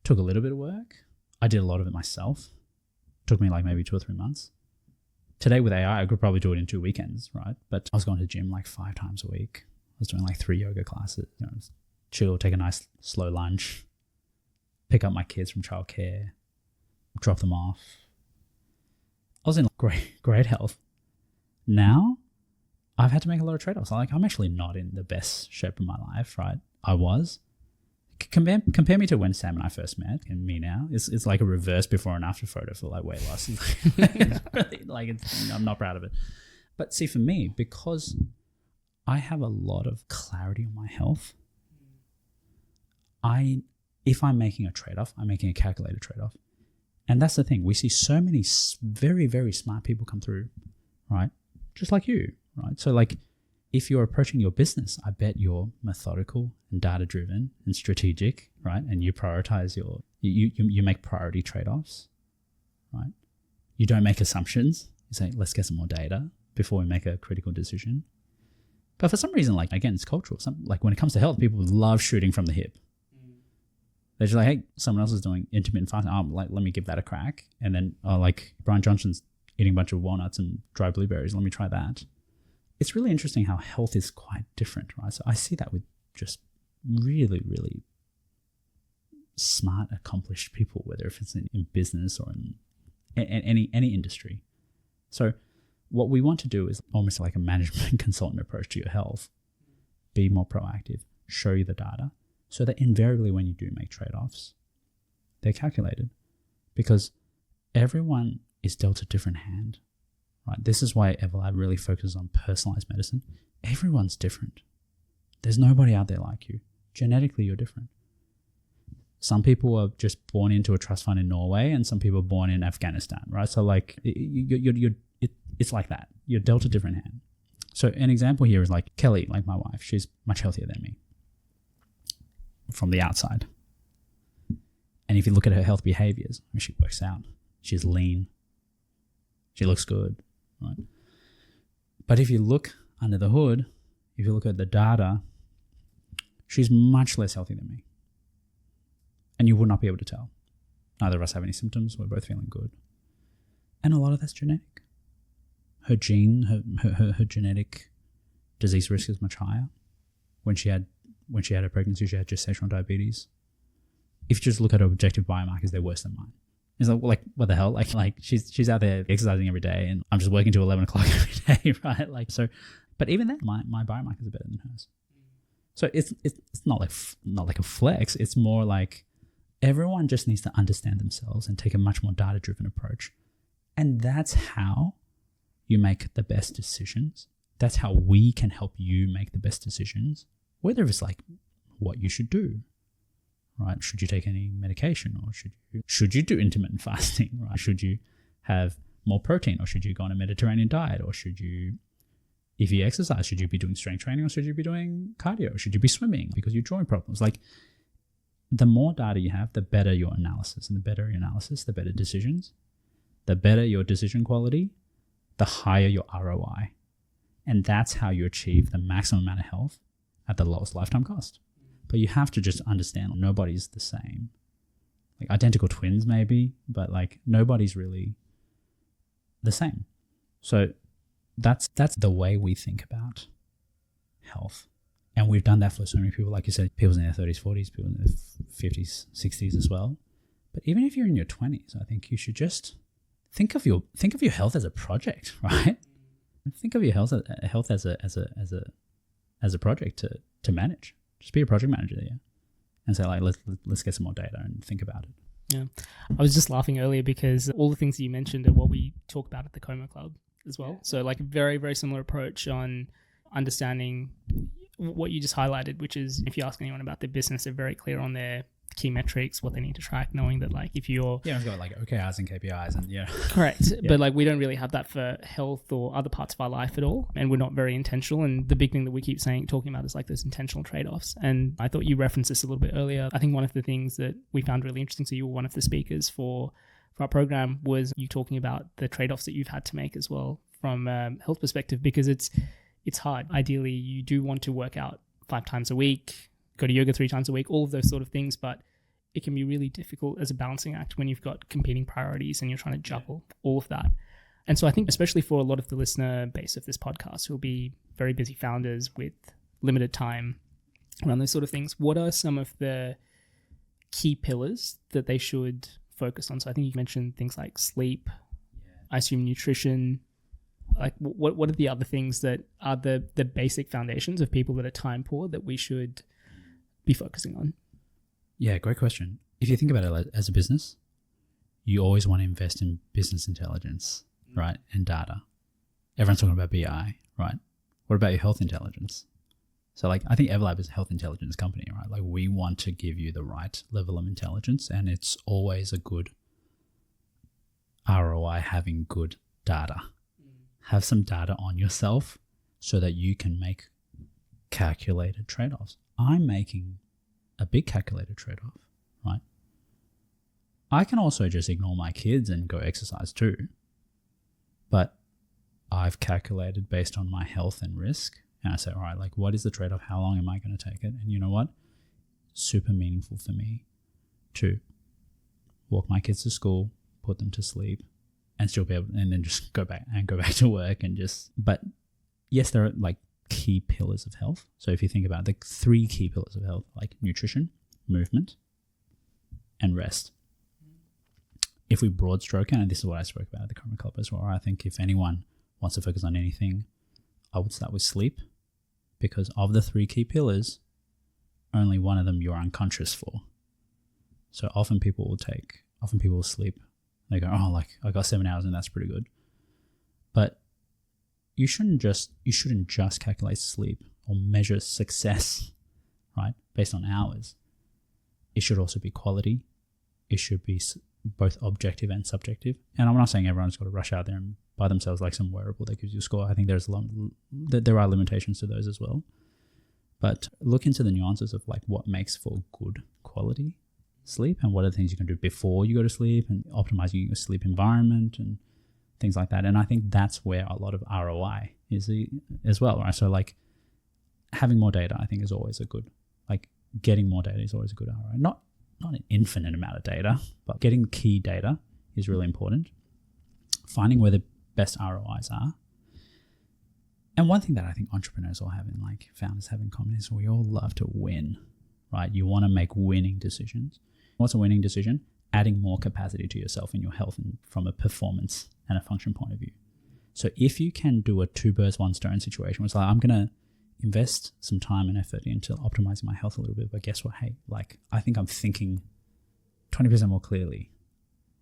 took a little bit of work. I did a lot of it myself. Took me like maybe 2 or 3 months. Today with AI, I could probably do it in 2 weekends, right? But I was going to the gym like 5 times a week. I was doing like 3 yoga classes, chill, take a nice slow lunch, pick up my kids from childcare, drop them off. I was in great health. Now, I've had to make a lot of trade-offs. I'm actually not in the best shape of my life, right? I was. Compare me to when Sam and I first met, and me now. It's like a reverse before and after photo for like weight loss. I'm not proud of it. But see, for me, because I have a lot of clarity on my health, if I'm making a trade-off, I'm making a calculated trade-off. And that's the thing. We see so many very, very smart people come through, right? Just like you, right? So like if you're approaching your business, I bet you're methodical and data-driven and strategic, right? And you prioritize you make priority trade-offs, right? You don't make assumptions. You say, let's get some more data before we make a critical decision. But for some reason, like again, it's cultural. Like when it comes to health, people love shooting from the hip. They're just like, hey, someone else is doing intermittent fasting. Let me give that a crack. And then like Brian Johnson's eating a bunch of walnuts and dry blueberries. Let me try that. It's really interesting how health is quite different, right? So I see that with just really, really smart, accomplished people, whether if it's in business or in any industry. So what we want to do is almost like a management consultant approach to your health. Be more proactive, show you the data, so that invariably when you do make trade-offs, they're calculated, because everyone is dealt a different hand, right? This is why Everlab really focuses on personalized medicine. Everyone's different. There's nobody out there like you. Genetically, you're different. Some people are just born into a trust fund in Norway, and some people are born in Afghanistan, right? So like it's like that. You're dealt a different hand. So an example here is like Kelly, like my wife. She's much healthier than me from the outside. And if you look at her health behaviors, she works out. She's lean. She looks good, right? But if you look under the hood, if you look at the data, she's much less healthy than me. And you would not be able to tell. Neither of us have any symptoms. We're both feeling good. And a lot of that's genetic. Her genetic disease risk is much higher. When she had her pregnancy, she had gestational diabetes. If you just look at her objective biomarkers, they're worse than mine. It's like what the hell? Like she's out there exercising every day, and I'm just working till 11 o'clock every day, right? Like so, but even then, my biomarkers are better than hers. So it's not like a flex. It's more like everyone just needs to understand themselves and take a much more data-driven approach, and that's how you make the best decisions. That's how we can help you make the best decisions, whether it's like what you should do, right? Should you take any medication, or should you do intermittent fasting, right? Should you have more protein, or should you go on a Mediterranean diet, or should you, if you exercise, should you be doing strength training, or should you be doing cardio? Should you be swimming because you're drawing problems? Like the more data you have, the better your analysis, and the better your analysis, the better decisions, the better your decision quality, the higher your ROI. And that's how you achieve the maximum amount of health at the lowest lifetime cost. But you have to just understand nobody's the same. Like identical twins maybe, but like nobody's really the same. So that's the way we think about health. And we've done that for so many people. Like you said, people in their 30s, 40s, people in their 50s, 60s as well. But even if you're in your 20s, I think you should just think of your health as a project, right? Think of your health as a project to manage. Just be a project manager there, and say like, let's get some more data and think about it. Yeah, I was just laughing earlier because all the things that you mentioned are what we talk about at the Coma Club as well. So like a very, very similar approach on understanding what you just highlighted, which is if you ask anyone about their business, they're very clear on their key metrics, what they need to track, knowing that like if you're it's got like OKRs and KPIs and correct. But like we don't really have that for health or other parts of our life at all, and we're not very intentional. And the big thing that we keep talking about is like those intentional trade-offs. And I thought you referenced this a little bit earlier. I think one of the things that we found really interesting, so you were one of the speakers for our program, was you talking about the trade-offs that you've had to make as well from a health perspective, because it's hard. Ideally you do want to work out 5 times a week, go to yoga 3 times a week, all of those sort of things, but it can be really difficult as a balancing act when you've got competing priorities and you're trying to juggle all of that. And so I think especially for a lot of the listener base of this podcast who will be very busy founders with limited time around those sort of things, what are some of the key pillars that they should focus on? So I think you mentioned things like sleep, I assume nutrition. Like what are the other things that are the basic foundations of people that are time poor that we should be focusing on? Yeah, great question. If you think about it as a business, you always want to invest in business intelligence, right? And data. Everyone's talking about BI, right? What about your health intelligence? So like, I think Everlab is a health intelligence company, right? Like we want to give you the right level of intelligence, and it's always a good ROI having good data. Have some data on yourself so that you can make calculated trade-offs. I'm making a big calculated trade-off, right? I can also just ignore my kids and go exercise too, but I've calculated based on my health and risk, and I say, all right, like what is the trade-off? How long am I going to take it? And you know what? Super meaningful for me to walk my kids to school, put them to sleep, and still be able, and then just go back to work and just, but yes, there are like key pillars of health. So if you think about the 3 key pillars of health, like nutrition, movement, and rest. If we broad stroke it, and this is what I spoke about at the Coma Club as well, I think if anyone wants to focus on anything, I would start with sleep, because of the 3 key pillars, only one of them you're unconscious for. So often people will sleep. They go, oh, like I got 7 hours and that's pretty good. But you shouldn't just calculate sleep or measure success, right, based on hours. It should also be quality. It should be both objective and subjective. And I'm not saying everyone's got to rush out there and buy themselves like some wearable that gives you a score. I think there are limitations to those as well. But look into the nuances of like what makes for good quality sleep and what are the things you can do before you go to sleep and optimizing your sleep environment and things like that. And I think that's where a lot of ROI is as well, right? So like having more data, I think is always a good, like getting more data is always a good ROI. Not an infinite amount of data, but getting key data is really important. Finding where the best ROIs are. And one thing that I think entrepreneurs all have and like founders have in common is we all love to win, right? You want to make winning decisions. What's a winning decision? Adding more capacity to yourself and your health and from a performance and a function point of view. So if you can do a 2 birds, 1 stone situation, it's like, I'm going to invest some time and effort into optimizing my health a little bit, but guess what? Hey, like I think I'm thinking 20% more clearly,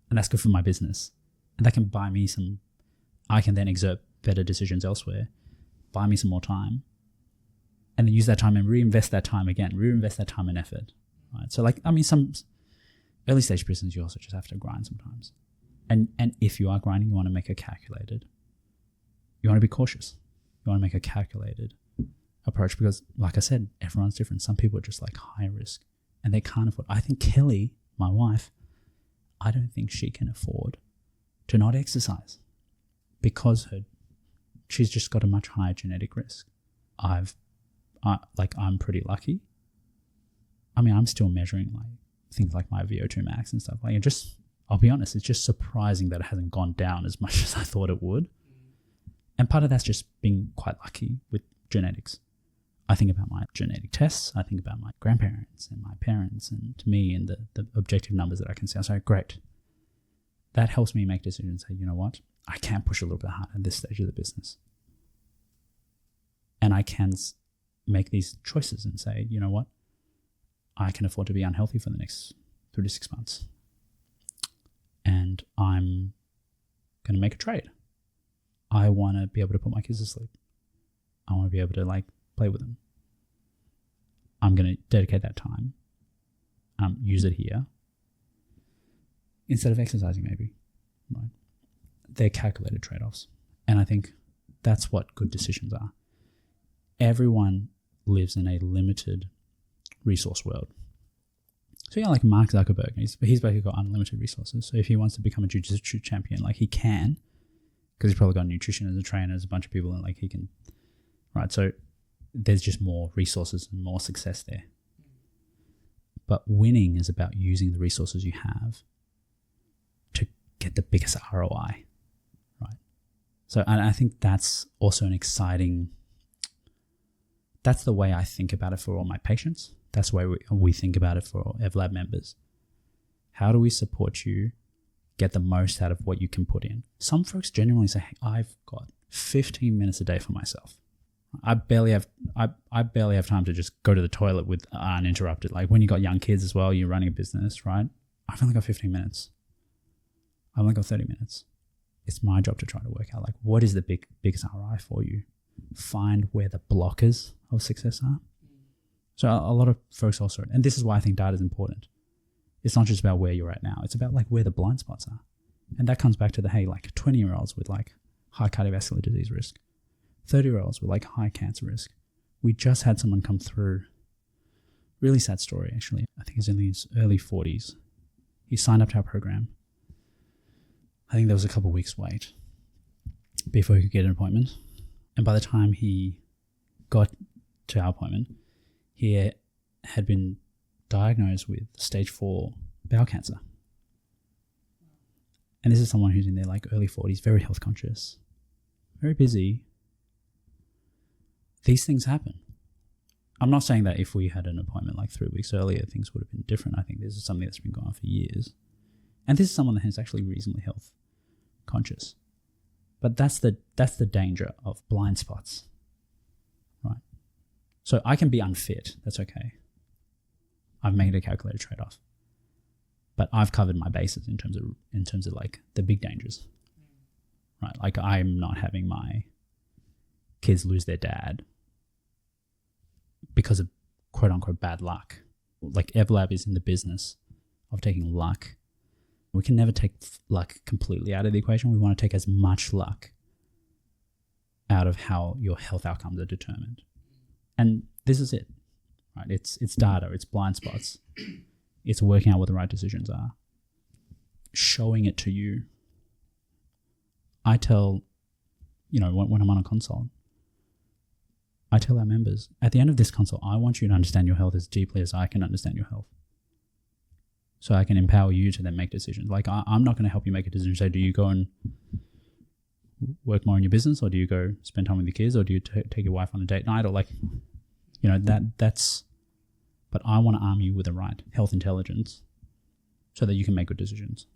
and that's good for my business. And that can buy me I can then exert better decisions elsewhere, buy me some more time, and then use that time and reinvest that time and effort, right? So like, I mean, some early stage business, you also just have to grind sometimes. And if you are grinding, you want to make a calculated, you want to be cautious. You want to make a calculated approach because like I said, everyone's different. Some people are just like high risk and they can't afford. I think Kelly, my wife, I don't think she can afford to not exercise because she's just got a much higher genetic risk. I'm pretty lucky. I mean, I'm still measuring like things like my VO2 max and stuff. Like, I'll be honest, it's just surprising that it hasn't gone down as much as I thought it would. And part of that's just being quite lucky with genetics. I think about my genetic tests. I think about my grandparents and my parents and to me and the objective numbers that I can see. I say, great. That helps me make decisions. Say, you know what? I can push a little bit harder at this stage of the business. And I can make these choices and say, you know what? I can afford to be unhealthy for the next 3 to 6 months. And I'm going to make a trade. I want to be able to put my kids to sleep. I want to be able to play with them. I'm going to dedicate that time, use it here, instead of exercising maybe, right? They're calculated trade-offs. And I think that's what good decisions are. Everyone lives in a limited resource world. So like Mark Zuckerberg, he's basically got unlimited resources. So if he wants to become a jiu-jitsu champion, he can, because he's probably got nutrition as a trainer, there's a bunch of people and he can, right? So there's just more resources and more success there. But winning is about using the resources you have to get the biggest ROI, right? So, and I think that's also an exciting, that's the way I think about it for all my patients. That's the way we think about it for Everlab members. How do we support you get the most out of what you can put in? Some folks genuinely say, hey, I've got 15 minutes a day for myself. I barely have time to just go to the toilet with uninterrupted. Like when you got young kids as well, you're running a business, right? I've only got 15 minutes. I've only got 30 minutes. It's my job to try to work out what is the biggest ROI for you. Find where the blockers of success are. So a lot of folks also, and this is why I think data is important. It's not just about where you're at now. It's about where the blind spots are. And that comes back to the, 20-year-olds with high cardiovascular disease risk, 30-year-olds with high cancer risk. We just had someone come through, really sad story actually. I think he's in his early 40s. He signed up to our program. I think there was a couple of weeks wait before he could get an appointment. And by the time he got to our appointment, he had been diagnosed with stage 4 bowel cancer. And this is someone who's in their early 40s, very health conscious, very busy. These things happen. I'm not saying that if we had an appointment 3 weeks earlier, things would have been different. I think this is something that's been going on for years. And this is someone that is actually reasonably health conscious. But that's the danger of blind spots, right? So I can be unfit. That's okay. I've made a calculated trade-off. But I've covered my bases in terms of the big dangers, right? I'm not having my kids lose their dad because of quote unquote bad luck. Everlab is in the business of taking luck. We can never take luck completely out of the equation. We want to take as much luck out of how your health outcomes are determined. And this is it, right? It's data, it's blind spots. It's working out what the right decisions are. Showing it to you. I tell, when I'm on a consult, I tell our members, at the end of this consult, I want you to understand your health as deeply as I can understand your health. So I can empower you to then make decisions. I'm not going to help you make a decision. Say, do you go and work more in your business, or do you go spend time with your kids, or do you take your wife on a date night, or that's. But I want to arm you with the right health intelligence, so that you can make good decisions.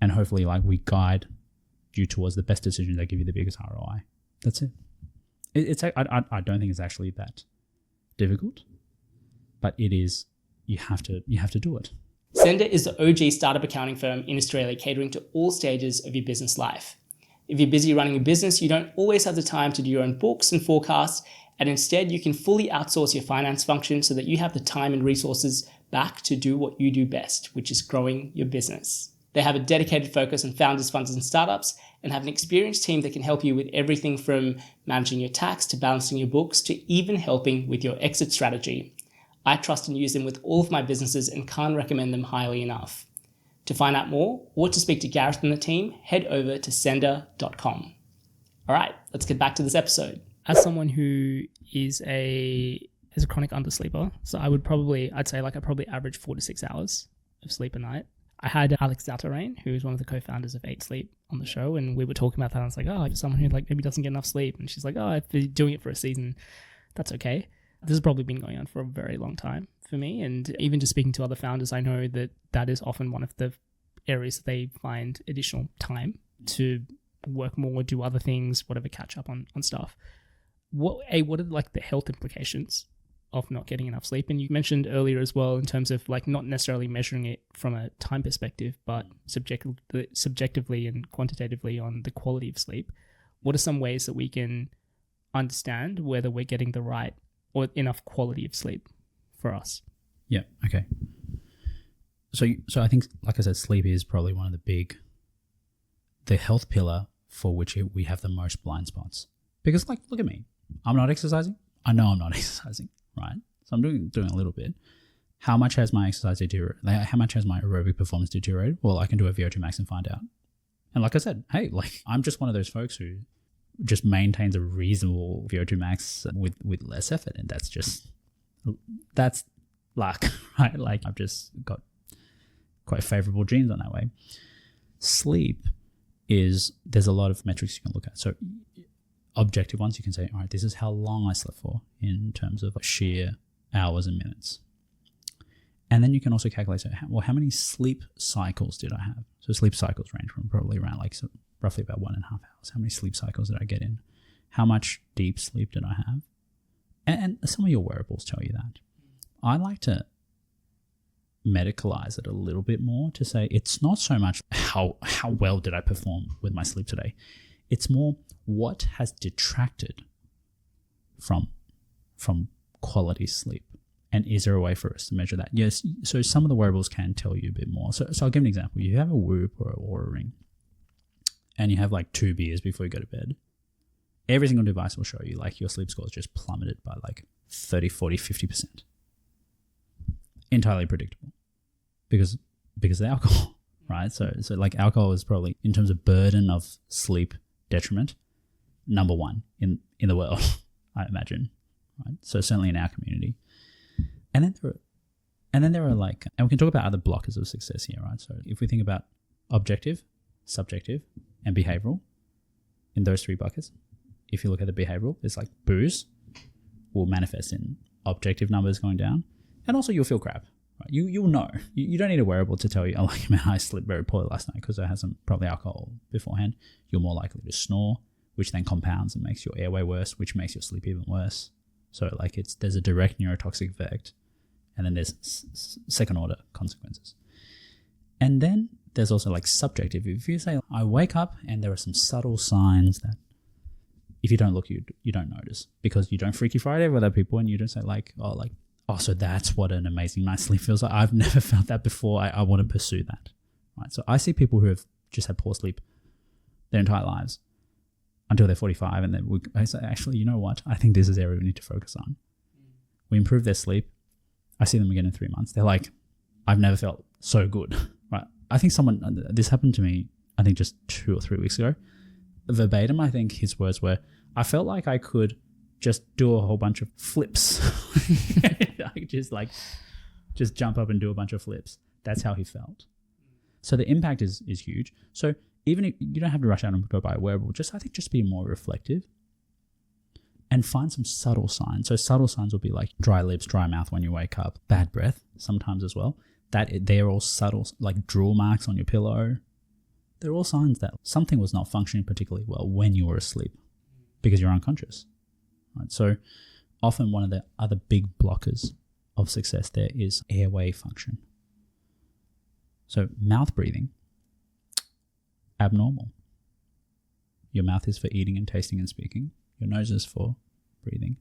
And hopefully, we guide you towards the best decisions that give you the biggest ROI. That's it. I don't think it's actually that difficult, but it is. You have to do it. Sender is the OG startup accounting firm in Australia, catering to all stages of your business life. If you're busy running a business, you don't always have the time to do your own books and forecasts, and instead you can fully outsource your finance function so that you have the time and resources back to do what you do best, which is growing your business. They have a dedicated focus on founders, funds, and startups, and have an experienced team that can help you with everything from managing your tax to balancing your books to even helping with your exit strategy. I trust and use them with all of my businesses and can't recommend them highly enough. To find out more or to speak to Gareth and the team, head over to sender.com. All right, let's get back to this episode. As someone who is a chronic undersleeper, so I'd say I probably average 4 to 6 hours of sleep a night. I had Alex Zatarain, who is one of the co-founders of 8 Sleep, on the show, and we were talking about that. And I was like, oh, someone who like maybe doesn't get enough sleep. And she's like, oh, if you're doing it for a season, that's okay. This has probably been going on for a very long time for me. And even just speaking to other founders, I know that that is often one of the areas that they find additional time to work more, do other things, whatever, catch up on stuff. What are like the health implications of not getting enough sleep? And you mentioned earlier as well, in terms of like not necessarily measuring it from a time perspective, but subjectively and quantitatively on the quality of sleep. What are some ways that we can understand whether we're getting the right or enough quality of sleep for us? Yeah. Okay. So I think, like I said, sleep is probably one of the health pillar for which we have the most blind spots. Because, like, look at me. I'm not exercising. I know I'm not exercising, right? So I'm doing a little bit. How much has my exercise deteriorated? How much has my aerobic performance deteriorated? Well, I can do a VO2 max and find out. And like I said, hey, like I'm just one of those folks who just maintains a reasonable VO2 max with less effort, and that's luck, right? Like I've just got quite favorable genes on that way. Sleep there's a lot of metrics you can look at. So objective ones, you can say, all right, this is how long I slept for in terms of sheer hours and minutes. And then you can also calculate, how many sleep cycles did I have? So sleep cycles range from probably around roughly about 1.5 hours. How many sleep cycles did I get in? How much deep sleep did I have? And some of your wearables tell you that. I like to medicalize it a little bit more to say it's not so much how well did I perform with my sleep today. It's more what has detracted from quality sleep. And is there a way for us to measure that? Yes. So some of the wearables can tell you a bit more. So I'll give an example. You have a Whoop or an Oura Ring and you have like 2 beers before you go to bed. Every single device will show you like your sleep scores just plummeted by like 30, 40, 50%. Entirely predictable because of the alcohol, right? So like alcohol is probably, in terms of burden of sleep detriment, number one in the world, I imagine, right? So certainly in our community. And then there are like, and we can talk about other blockers of success here, right? So if we think about objective, subjective, and behavioral, in those 3 buckets, if you look at the behavioral, it's like booze will manifest in objective numbers going down, and also you'll feel crap. Right? You'll know. You don't need a wearable to tell you, oh, like, man, I slept very poorly last night because I had some probably alcohol beforehand. You're more likely to snore, which then compounds and makes your airway worse, which makes your sleep even worse. So like there's a direct neurotoxic effect, and then there's second order consequences. And then there's also like subjective. If you say, I wake up and there are some subtle signs that if you don't look, you don't notice, because you don't Freaky Friday with other people and you don't say like, oh, so that's what an amazing night's sleep feels like. I've never felt that before. I want to pursue that. Right. So I see people who have just had poor sleep their entire lives until they're 45, and then I say, actually, you know what? I think this is the area we need to focus on. We improve their sleep. I see them again in 3 months. They're like, I've never felt so good. Right. I think this happened to me, I think just 2 or 3 weeks ago. Verbatim, I think his words were, I felt like I could just do a whole bunch of flips. just jump up and do a bunch of flips. That's how he felt. So the impact is huge. So even if you don't have to rush out and go buy a wearable, just be more reflective and find some subtle signs. So subtle signs will be like dry lips, dry mouth when you wake up, bad breath sometimes as well. They're all subtle, like drool marks on your pillow. They're all signs that something was not functioning particularly well when you were asleep because you're unconscious. Right? So often one of the other big blockers of success there is airway function. So mouth breathing, abnormal. Your mouth is for eating and tasting and speaking. Your nose is for breathing.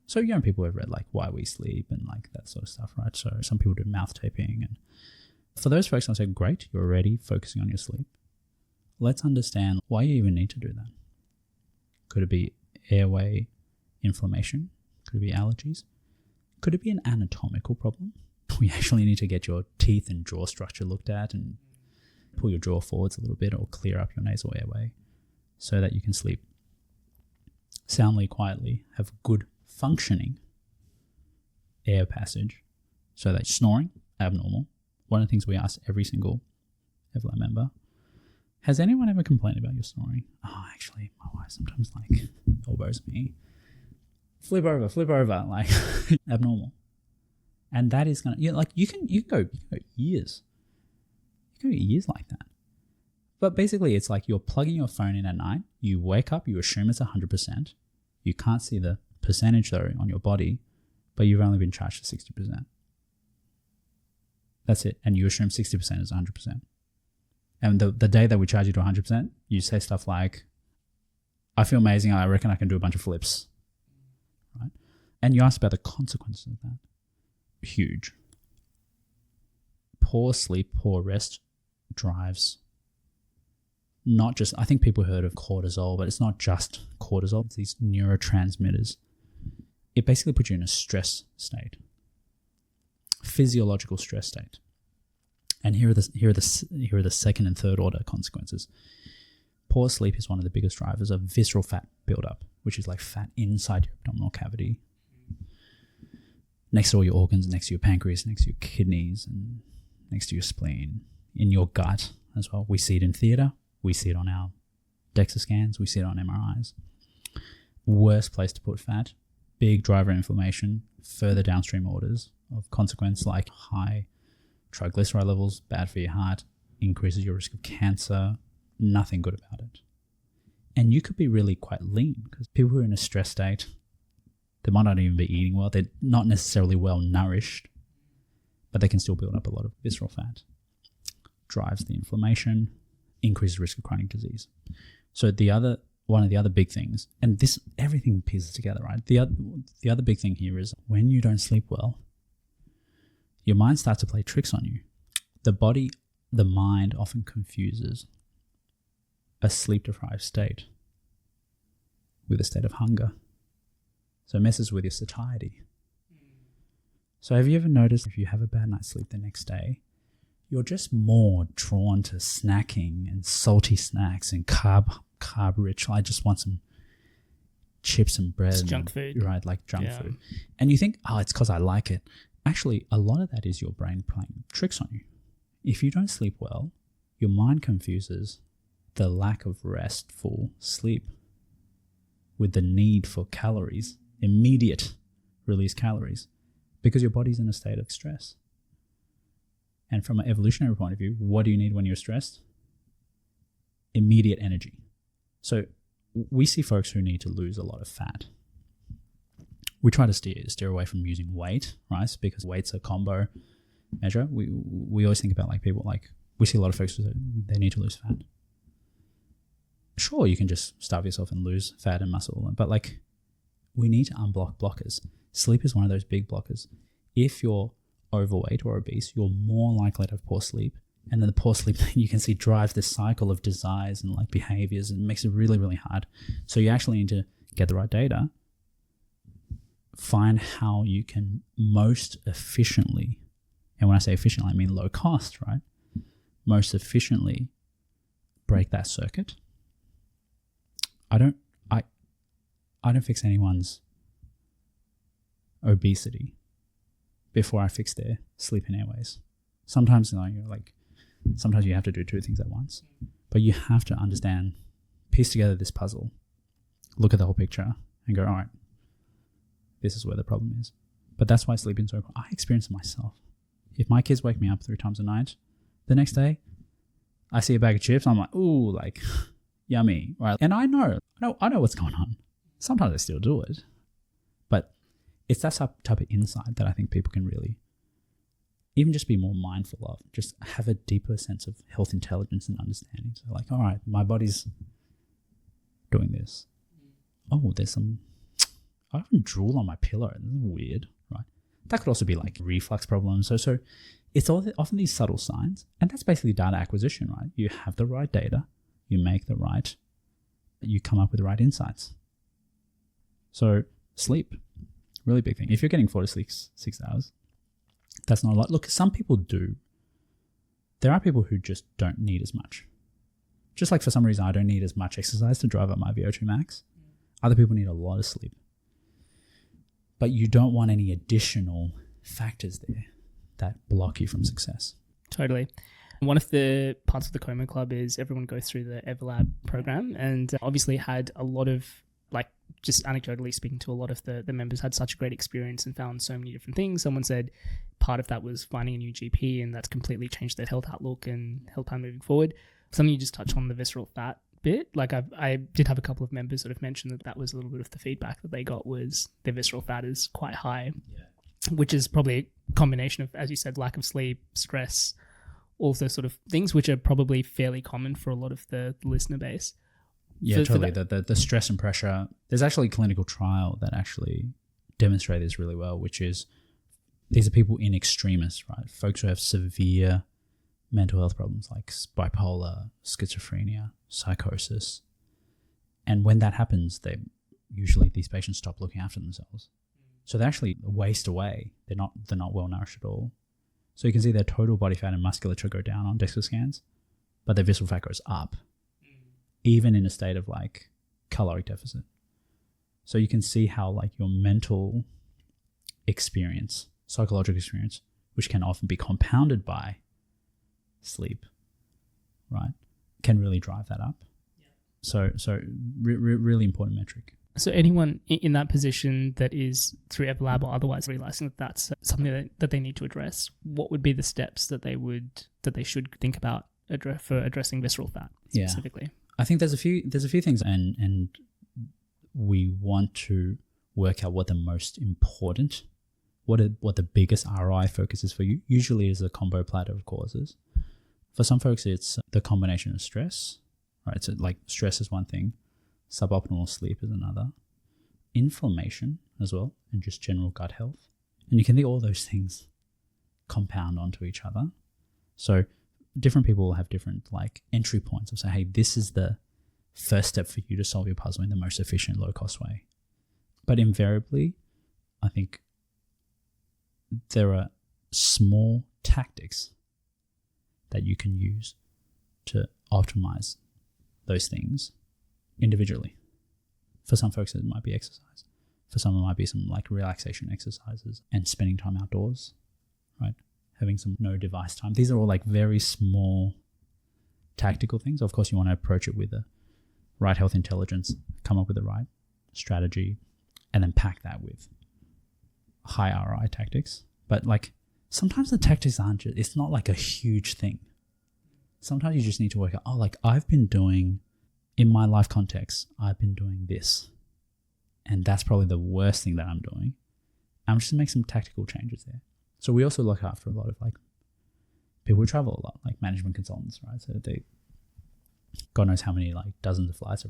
So young people have read like Why We Sleep and like that sort of stuff, right? So some people do mouth taping. And for those folks, I'll say, great, you're already focusing on your sleep. Let's understand why you even need to do that. Could it be airway inflammation? Could it be allergies? Could it be an anatomical problem? We actually need to get your teeth and jaw structure looked at and pull your jaw forwards a little bit or clear up your nasal airway so that you can sleep soundly, quietly, have good functioning air passage so that snoring, abnormal. One of the things we ask every single Everlab member. Has anyone ever complained about your snoring? Oh, actually, my wife sometimes like elbows me. Flip over, like abnormal. And that is gonna, you know, like you can go years. You can go years like that. But basically, it's like you're plugging your phone in at night. You wake up, you assume it's 100%. You can't see the percentage though on your body, but you've only been charged for 60%. That's it. And you assume 60% is 100%. And the day that we charge you to 100%, you say stuff like, I feel amazing. I reckon I can do a bunch of flips. Right? And you ask about the consequences of that. Huge. Poor sleep, poor rest drives not just, I think people heard of cortisol, but it's not just cortisol. It's these neurotransmitters. It basically puts you in a stress state, physiological stress state. And here are the second and third order consequences. Poor sleep is one of the biggest drivers of visceral fat buildup, which is like fat inside your abdominal cavity, next to all your organs, next to your pancreas, next to your kidneys, and next to your spleen, in your gut as well. We see it in theatre. We see it on our DEXA scans. We see it on MRIs. Worst place to put fat. Big driver inflammation. Further downstream orders of consequence like high triglyceride levels, bad for your heart, increases your risk of cancer. Nothing good about it. And you could be really quite lean because people who are in a stress state, they might not even be eating well. They're not necessarily well nourished, but they can still build up a lot of visceral fat. Drives the inflammation, increases risk of chronic disease. So one of the other big things, and this everything pieces together, right? The other big thing here is when you don't sleep well, your mind starts to play tricks on you. The mind often confuses a sleep-deprived state with a state of hunger. So it messes with your satiety. So have you ever noticed if you have a bad night's sleep the next day, you're just more drawn to snacking and salty snacks and carb rich. I just want some chips and bread. It's junk food. Right, like junk food. And you think, oh, it's because I like it. Actually, a lot of that is your brain playing tricks on you. If you don't sleep well, your mind confuses the lack of restful sleep with the need for calories, immediate release calories, because your body's in a state of stress. And from an evolutionary point of view, what do you need when you're stressed? Immediate energy. So we see folks who need to lose a lot of fat. We try to steer away from using weight, right? Because weight's a combo measure. We always think about like people like, we see a lot of folks who say they need to lose fat. Sure, you can just starve yourself and lose fat and muscle, but like we need to unblock blockers. Sleep is one of those big blockers. If you're overweight or obese, you're more likely to have poor sleep. And then the poor sleep, you can see, drives this cycle of desires and like behaviors and makes it really, really hard. So you actually need to get the right data, find how you can most efficiently, and when I say efficiently, I mean low cost, right? Most efficiently break that circuit. I don't fix anyone's obesity before I fix their sleep and airways. Sometimes, sometimes you have to do two things at once, but you have to understand, piece together this puzzle, look at the whole picture and go, all right, this is where the problem is. But that's why sleeping so important. I experience it myself. If my kids wake me up 3 times a night, the next day I see a bag of chips, I'm like, ooh, like yummy, right? And I know what's going on. Sometimes I still do it, but it's that type of insight that I think people can really even just be more mindful of, just have a deeper sense of health intelligence and understanding. So like, all right, my body's doing this. Oh, I often drool on my pillow. This is weird, right? That could also be like reflux problems. So it's often these subtle signs, and that's basically data acquisition, right? You have the right data, you come up with the right insights. So sleep, really big thing. If you're getting 4 to 6 hours, that's not a lot. Look, some people do. There are people who just don't need as much. Just like for some reason, I don't need as much exercise to drive up my VO2 max. Other people need a lot of sleep. But you don't want any additional factors there that block you from success. Totally. One of the parts of the Coma Club is everyone goes through the Everlab program, and obviously had a lot of, like, just anecdotally speaking to a lot of the members, had such a great experience and found so many different things. Someone said part of that was finding a new GP, and that's completely changed their health outlook and health plan moving forward. Something you just touched on, the visceral fat bit. Like I did have a couple of members sort of mention that was a little bit of the feedback that they got, was their visceral fat is quite high, which is probably a combination of, as you said, lack of sleep, stress, all of those sort of things, which are probably fairly common for a lot of the listener base. Yeah, totally. The stress and pressure. There's actually a clinical trial that actually demonstrates this really well, which is these are people in extremis, right? Folks who have severe mental health problems like bipolar, schizophrenia, psychosis. And when that happens, these patients stop looking after themselves. So they actually waste away. They're not well nourished at all. So you can see their total body fat and musculature go down on DEXA scans, but their visceral fat goes up, even in a state of like caloric deficit. So you can see how like your mental experience, psychological experience, which can often be compounded by sleep, right, can really drive that up. So really important metric. So anyone in that position that is through Everlab or otherwise realizing that that's something that they need to address, what would be the steps that they should think about for addressing visceral fat specifically? I think there's a few things, and we want to work out what the most important, what the biggest ROI focus is for you. Usually is a combo platter of causes. For some folks, it's the combination of stress, right? So like stress is one thing. Suboptimal sleep is another. Inflammation as well, and just general gut health. And you can think all those things compound onto each other. So different people will have different like entry points of say, hey, this is the first step for you to solve your puzzle in the most efficient, low-cost way. But invariably, I think there are small tactics that you can use to optimize those things individually. For some folks, it might be exercise. For some, it might be some like relaxation exercises and spending time outdoors, right? Having some no device time. These are all like very small tactical things. Of course, you want to approach it with the right health intelligence, come up with the right strategy, and then pack that with high ROI tactics. But like sometimes the tactics aren't just, it's not like a huge thing. Sometimes you just need to work out, like I've been doing, in my life context, I've been doing this. And that's probably the worst thing that I'm doing. I'm just going to make some tactical changes there. So we also look after a lot of like people who travel a lot, like management consultants, right? So they, God knows how many, like dozens of flights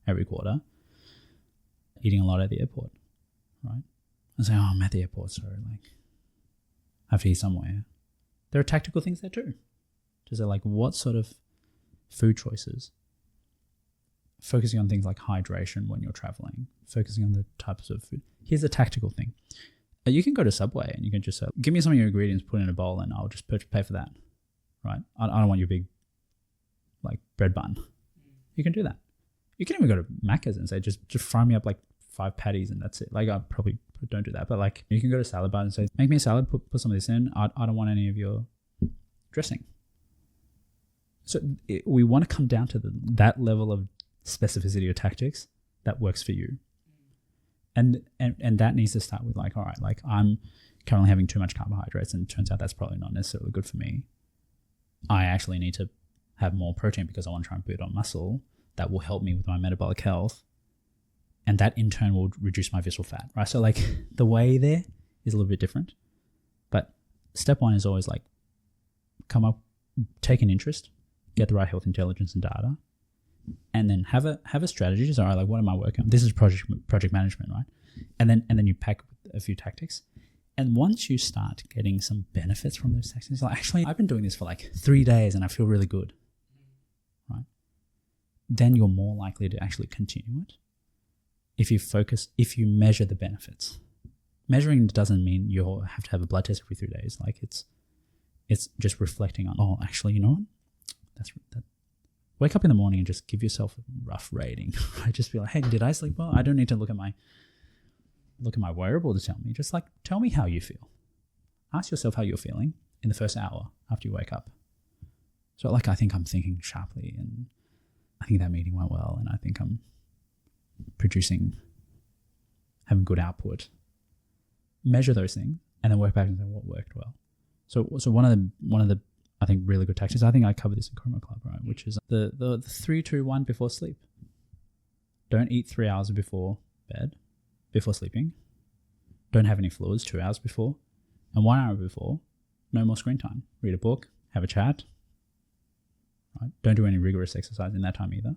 every quarter, eating a lot at the airport, right? And say, oh, I'm at the airport, so like I have to eat somewhere. There are tactical things there too. To say like what sort of food choices, focusing on things like hydration when you're traveling, focusing on the types of food. Here's a tactical thing. You can go to Subway and you can just say, give me some of your ingredients, put it in a bowl, and I'll just pay for that, right? I don't want your big like bread bun. You can do that. You can even go to Macca's and say, just fry me up like 5 patties and that's it. Like I probably don't do that, but like you can go to Salad Bar and say, make me a salad, put some of this in. I don't want any of your dressing. So we want to come down to that level of specificity or tactics that works for you. And that needs to start with like, all right, like I'm currently having too much carbohydrates and it turns out that's probably not necessarily good for me. I actually need to have more protein because I want to try and build on muscle that will help me with my metabolic health. And that in turn will reduce my visceral fat, right? So like the way there is a little bit different. But step one is always like take an interest, get the right health intelligence and data, and then have a strategy. So, all right, like what am I working on? This is project management, right? And then you pack a few tactics. And once you start getting some benefits from those tactics, like actually I've been doing this for like 3 days and I feel really good, right? Then you're more likely to actually continue it. If you measure the benefits. Measuring doesn't mean you have to have a blood test every 3 days. Like it's just reflecting on, oh, actually, you know what? That. Wake up in the morning and just give yourself a rough rating. Right? Just be like, hey, did I sleep well? I don't need to look at my wearable to tell me. Just like tell me how you feel. Ask yourself how you're feeling in the first hour after you wake up. So like, I think I'm thinking sharply, and I think that meeting went well, and I think I'm having good output. Measure those things, and then work back and say what worked well. So one of the I think really good tactics. I think I covered this in Coma Club, right? Which is the 3-2-1 before sleep. Don't eat 3 hours before sleeping. Don't have any fluids 2 hours before, and 1 hour before, no more screen time. Read a book, have a chat. Right? Don't do any rigorous exercise in that time either.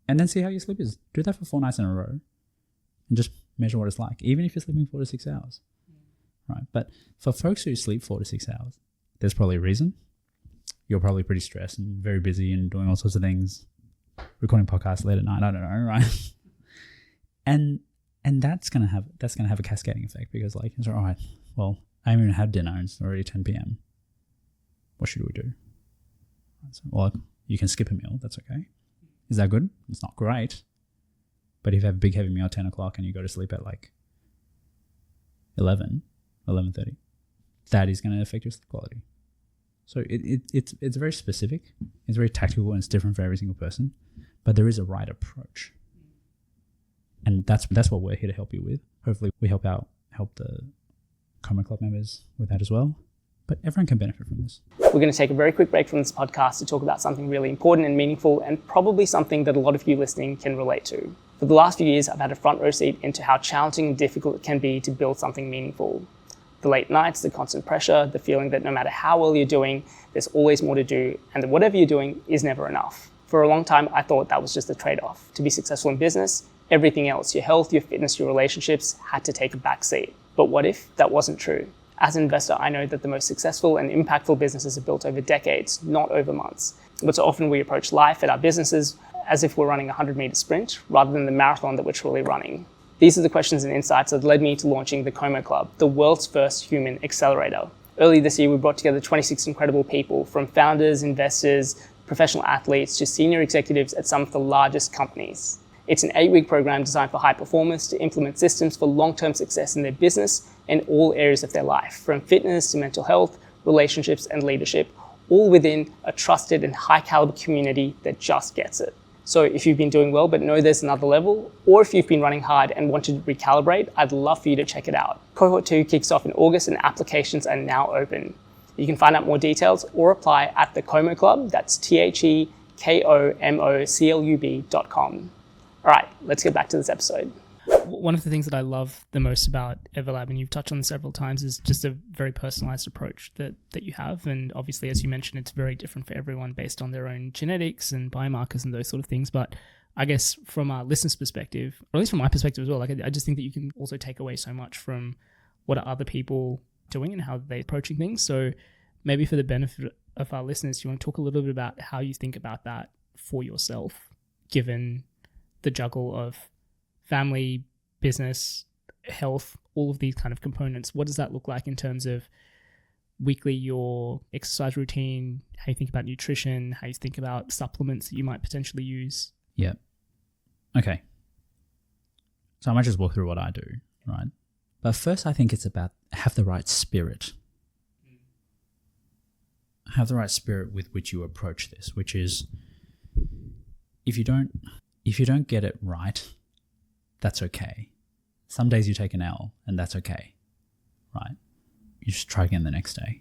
And then see how your sleep is. Do that for 4 nights in a row, and just measure what it's like, even if you're sleeping 4 to 6 hours. Right? But for folks who sleep 4 to 6 hours, there's probably a reason. You're probably pretty stressed and very busy and doing all sorts of things, recording podcasts late at night. I don't know, right? and that's gonna have a cascading effect, because like, it's all right. Well, I haven't even had dinner and it's already 10 p.m. What should we do? So, well, you can skip a meal. That's okay. Is that good? It's not great. But if you have a big heavy meal at 10 o'clock and you go to sleep at like 11:30, that is going to affect your sleep quality. So it's very specific. It's very tactical, and it's different for every single person. But there is a right approach. And that's what we're here to help you with. Hopefully we help the Coma Club members with that as well. But everyone can benefit from this. We're going to take a very quick break from this podcast to talk about something really important and meaningful, and probably something that a lot of you listening can relate to. For the last few years, I've had a front row seat into how challenging and difficult it can be to build something meaningful. The late nights, the constant pressure, the feeling that no matter how well you're doing, there's always more to do, and that whatever you're doing is never enough. For a long time, I thought that was just a trade-off. To be successful in business, everything else, your health, your fitness, your relationships, had to take a back seat. But what if that wasn't true? As an investor, I know that the most successful and impactful businesses are built over decades, not over months. But so often we approach life and our businesses as if we're running a 100-meter sprint rather than the marathon that we're truly running. These are the questions and insights that led me to launching the Coma Club, the world's first human accelerator. Early this year, we brought together 26 incredible people, from founders, investors, professional athletes, to senior executives at some of the largest companies. It's an 8-week program designed for high performers to implement systems for long-term success in their business and all areas of their life, from fitness to mental health, relationships, and leadership, all within a trusted and high-caliber community that just gets it. So if you've been doing well but know there's another level, or if you've been running hard and want to recalibrate, I'd love for you to check it out. Cohort 2 kicks off in August and applications are now open. You can find out more details or apply at the Como Club, that's TheKomoclub.com. All right, let's get back to this episode. One of the things that I love the most about Everlab, and you've touched on this several times, is just a very personalized approach that you have. And obviously, as you mentioned, it's very different for everyone based on their own genetics and biomarkers and those sort of things. But I guess from a listener's perspective, or at least from my perspective as well, like I just think that you can also take away so much from what are other people doing and how they're approaching things. So maybe for the benefit of our listeners, you want to talk a little bit about how you think about that for yourself, given the juggle of family, business, health, all of these kind of components. What does that look like in terms of weekly, your exercise routine, how you think about nutrition, how you think about supplements that you might potentially use? Yeah. Okay. So I might just walk through what I do, right? But first, I think it's about have the right spirit. Have the right spirit with which you approach this, which is if you don't get it right, that's okay. Some days you take an L and that's okay, right? You just try again the next day.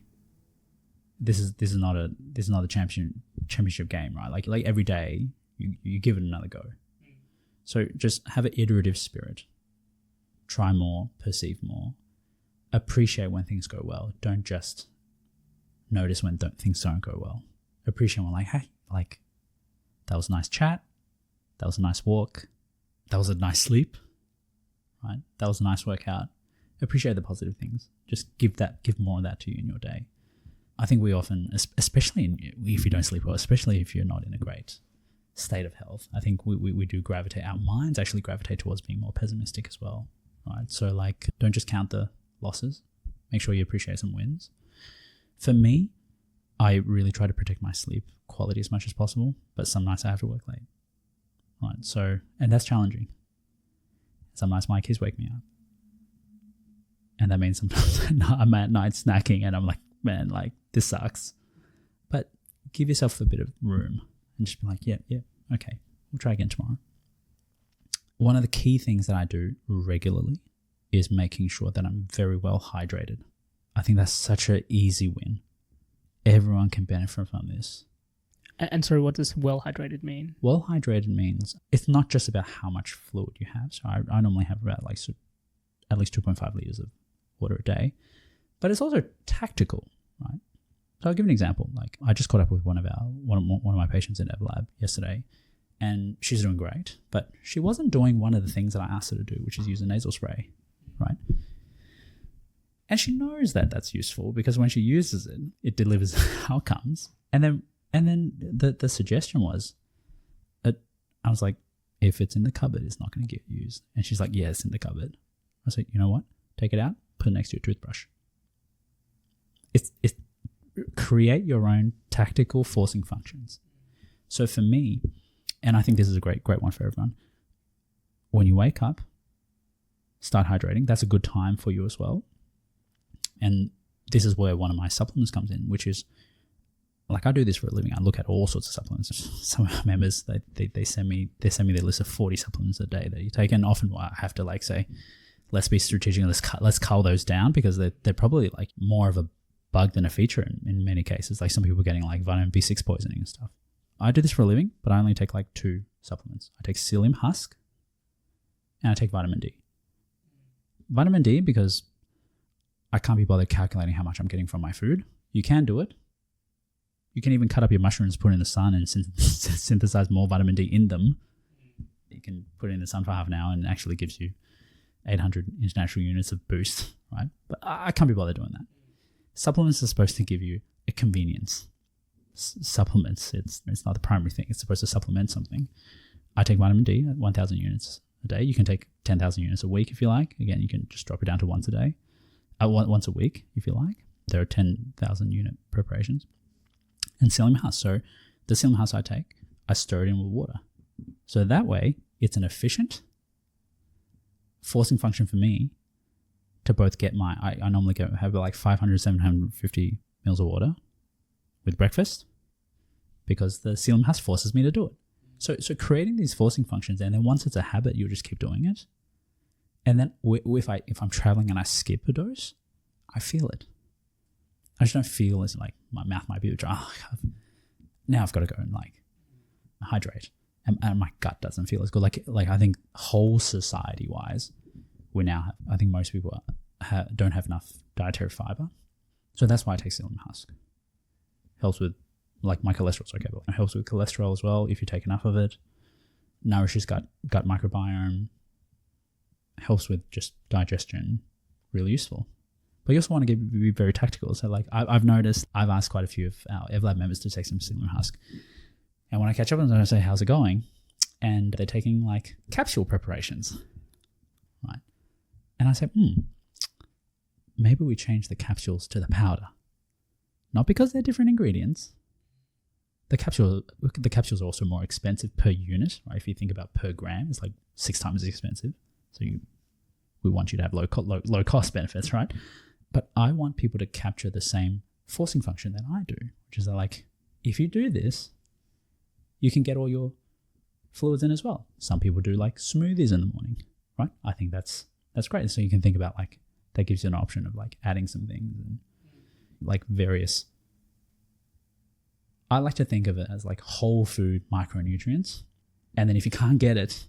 This is not a championship game, right? Like every day you give it another go. So just have an iterative spirit. Try more, perceive more, appreciate when things go well. Don't just notice when things don't go well. Appreciate when hey, that was a nice chat. That was a nice walk. That was a nice sleep, right? That was a nice workout. Appreciate the positive things. Just give more of that to you in your day. I think we often, especially if you don't sleep well, especially if you're not in a great state of health, I think we do gravitate, our minds actually gravitate towards being more pessimistic as well, right? So don't just count the losses. Make sure you appreciate some wins. For me, I really try to protect my sleep quality as much as possible, but some nights I have to work late. Right, so, and that's challenging. Some nights my kids wake me up. And that means sometimes I'm at night snacking and I'm like, man, this sucks. But give yourself a bit of room and just be like, yeah, okay, we'll try again tomorrow. One of the key things that I do regularly is making sure that I'm very well hydrated. I think that's such an easy win. Everyone can benefit from this. And sorry, what does well hydrated mean? Well hydrated means it's not just about how much fluid you have. So I normally have about like at least 2.5 liters of water a day, but it's also tactical, right? So I'll give an example. Like I just caught up with one of my patients in Everlab yesterday, and she's doing great, but she wasn't doing one of the things that I asked her to do, which is use a nasal spray, right? And she knows that that's useful because when she uses it, it delivers outcomes. And then the suggestion was, I was like, if it's in the cupboard, it's not going to get used. And she's like, yeah, it's in the cupboard. I said, you know what? Take it out, put it next to your toothbrush. It's create your own tactical forcing functions. So for me, and I think this is a great one for everyone, when you wake up, start hydrating. That's a good time for you as well. And this is where one of my supplements comes in, which is, like I do this for a living. I look at all sorts of supplements. Some of my members, they send me their list of 40 supplements a day that you take. And often I have to like say, let's be strategic and let's cull those down because they're probably like more of a bug than a feature in many cases. Like some people are getting like vitamin B6 poisoning and stuff. I do this for a living, but I only take like 2 supplements. I take psyllium husk and I take vitamin D. Vitamin D because I can't be bothered calculating how much I'm getting from my food. You can do it. You can even cut up your mushrooms, put it in the sun and synthesize more vitamin D in them. You can put it in the sun for half an hour and it actually gives you 800 international units of boost, right? But I can't be bothered doing that. Supplements are supposed to give you a convenience. Supplements, it's not the primary thing. It's supposed to supplement something. I take vitamin D at 1,000 units a day. You can take 10,000 units a week if you like. Again, you can just drop it down to once a day. Once a week if you like. There are 10,000 unit preparations. And psyllium husk. So the psyllium husk I take, I stir it in with water. So that way, it's an efficient forcing function for me to both get I normally have like 500, 750 mils of water with breakfast because the psyllium husk forces me to do it. So creating these forcing functions, and then once it's a habit, you'll just keep doing it. And then if I'm traveling and I skip a dose, I feel it. I just don't feel as like my mouth might be dry. Now I've got to go and like hydrate, and my gut doesn't feel as good. Like I think whole society wise, I think most people don't have enough dietary fiber, so that's why I take psyllium husk. Helps with like my cholesterol's okay, but it helps with cholesterol as well if you take enough of it. Nourishes gut microbiome. Helps with just digestion. Really useful. But you also want to be very tactical. So like I've noticed, I've asked quite a few of our Everlab members to take some psyllium husk. And when I catch up with them, I say, how's it going? And they're taking like capsule preparations, right? And I say, maybe we change the capsules to the powder. Not because they're different ingredients. The capsules are also more expensive per unit, right? If you think about per gram, it's like 6 times as expensive. So we want you to have low cost benefits, right? But I want people to capture the same forcing function that I do, which is that like, if you do this, you can get all your fluids in as well. Some people do like smoothies in the morning, right? I think that's great. So you can think about like, that gives you an option of like adding some things and like various. I like to think of it as like whole food micronutrients. And then if you can't get it,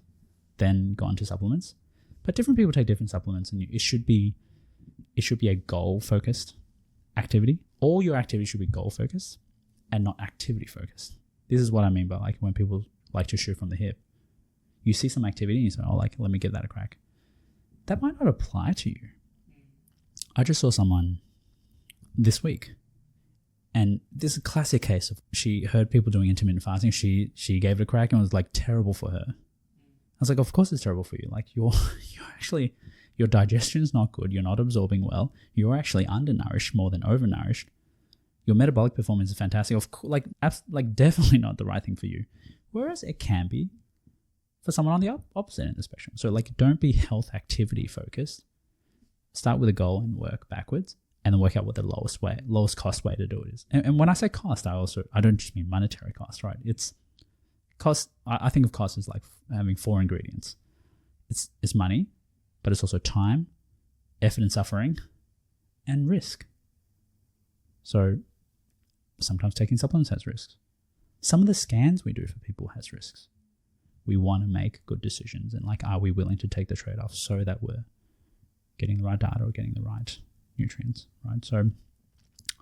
then go on to supplements. But different people take different supplements, and it should be a goal-focused activity. All your activities should be goal-focused and not activity-focused. This is what I mean by like when people like to shoot from the hip. You see some activity and you say, let me give that a crack. That might not apply to you. I just saw someone this week, and this is a classic case of she heard people doing intermittent fasting. She gave it a crack and it was like terrible for her. I was like, of course it's terrible for you. Like you're actually, your digestion's not good. You're not absorbing well. You're actually undernourished more than overnourished. Your metabolic performance is fantastic. Of course, like definitely not the right thing for you. Whereas it can be for someone on the opposite end of the spectrum. So like, don't be health activity focused. Start with a goal and work backwards. and then work out what the lowest cost way to do it is. And when I say cost, I don't just mean monetary cost, right? It's cost. I think of cost as like having 4 ingredients. It's money, but it's also time, effort and suffering, and risk. So sometimes taking supplements has risks. Some of the scans we do for people has risks. We want to make good decisions, and like, are we willing to take the trade-off so that we're getting the right data or getting the right nutrients, right? So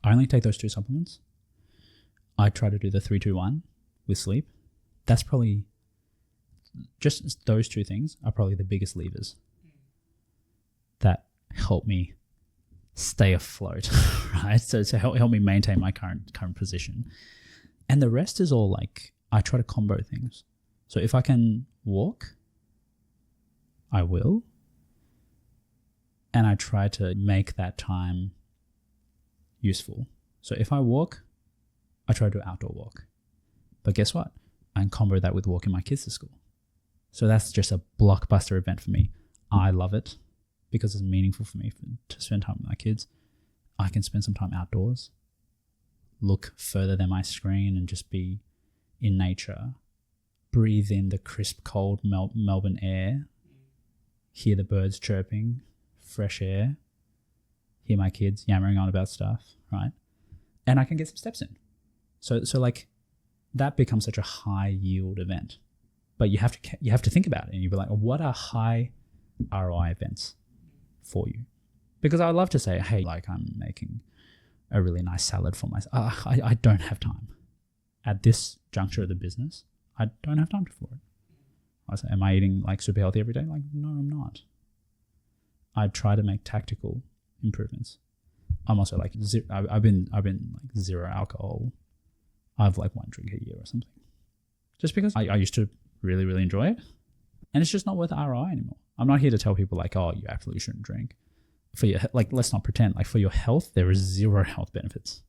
I only take those 2 supplements. I try to do the 3-2-1 with sleep. That's probably just those 2 things are probably the biggest levers that help me stay afloat, right? So to help me maintain my current position. And the rest is all like, I try to combo things. So if I can walk, I will. And I try to make that time useful. So if I walk, I try to do outdoor walk. But guess what? I can combo that with walking my kids to school. So that's just a blockbuster event for me. I love it because it's meaningful for me to spend time with my kids. I can spend some time outdoors, look further than my screen and just be in nature, breathe in the crisp, cold Melbourne air, hear the birds chirping, fresh air, hear my kids yammering on about stuff, right? And I can get some steps in. So like that becomes such a high yield event. But you have to think about it, and you'll be like, what are high ROI events for you? Because I would love to say, hey, like I'm making a really nice salad for myself. I don't have time. At this juncture of the business, I don't have time for it. I say, am I eating like super healthy every day? Like, no, I'm not. I try to make tactical improvements. I'm also like, I've been like 0 alcohol. I have like 1 drink a year or something. Just because I used to really, really enjoy it. And it's just not worth ROI anymore. I'm not here to tell people like, oh, you absolutely shouldn't drink. For your, like, let's not pretend. Like for your health, there is 0 health benefits.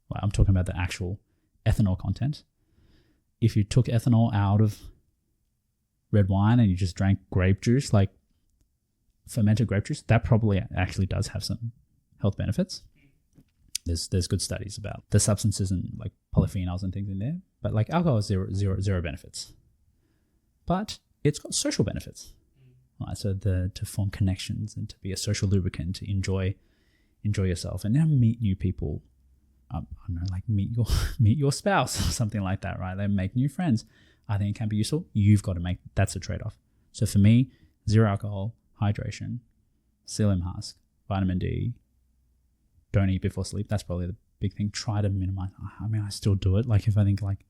Like, I'm talking about the actual ethanol content. If you took ethanol out of red wine and you just drank grape juice, like fermented grape juice, that probably actually does have some health benefits. There's good studies about the substances and like polyphenols and things in there. But like alcohol has zero benefits. But it's got social benefits. Right, so to form connections and to be a social lubricant, to enjoy yourself, and now meet new people. I don't know, like meet your spouse or something like that, right? They make new friends. I think it can be useful. You've got to make that's a trade-off. So for me, 0 alcohol, hydration, psyllium husk, vitamin D. Don't eat before sleep. That's probably the big thing. Try to minimize. I mean, I still do it. Like if I think like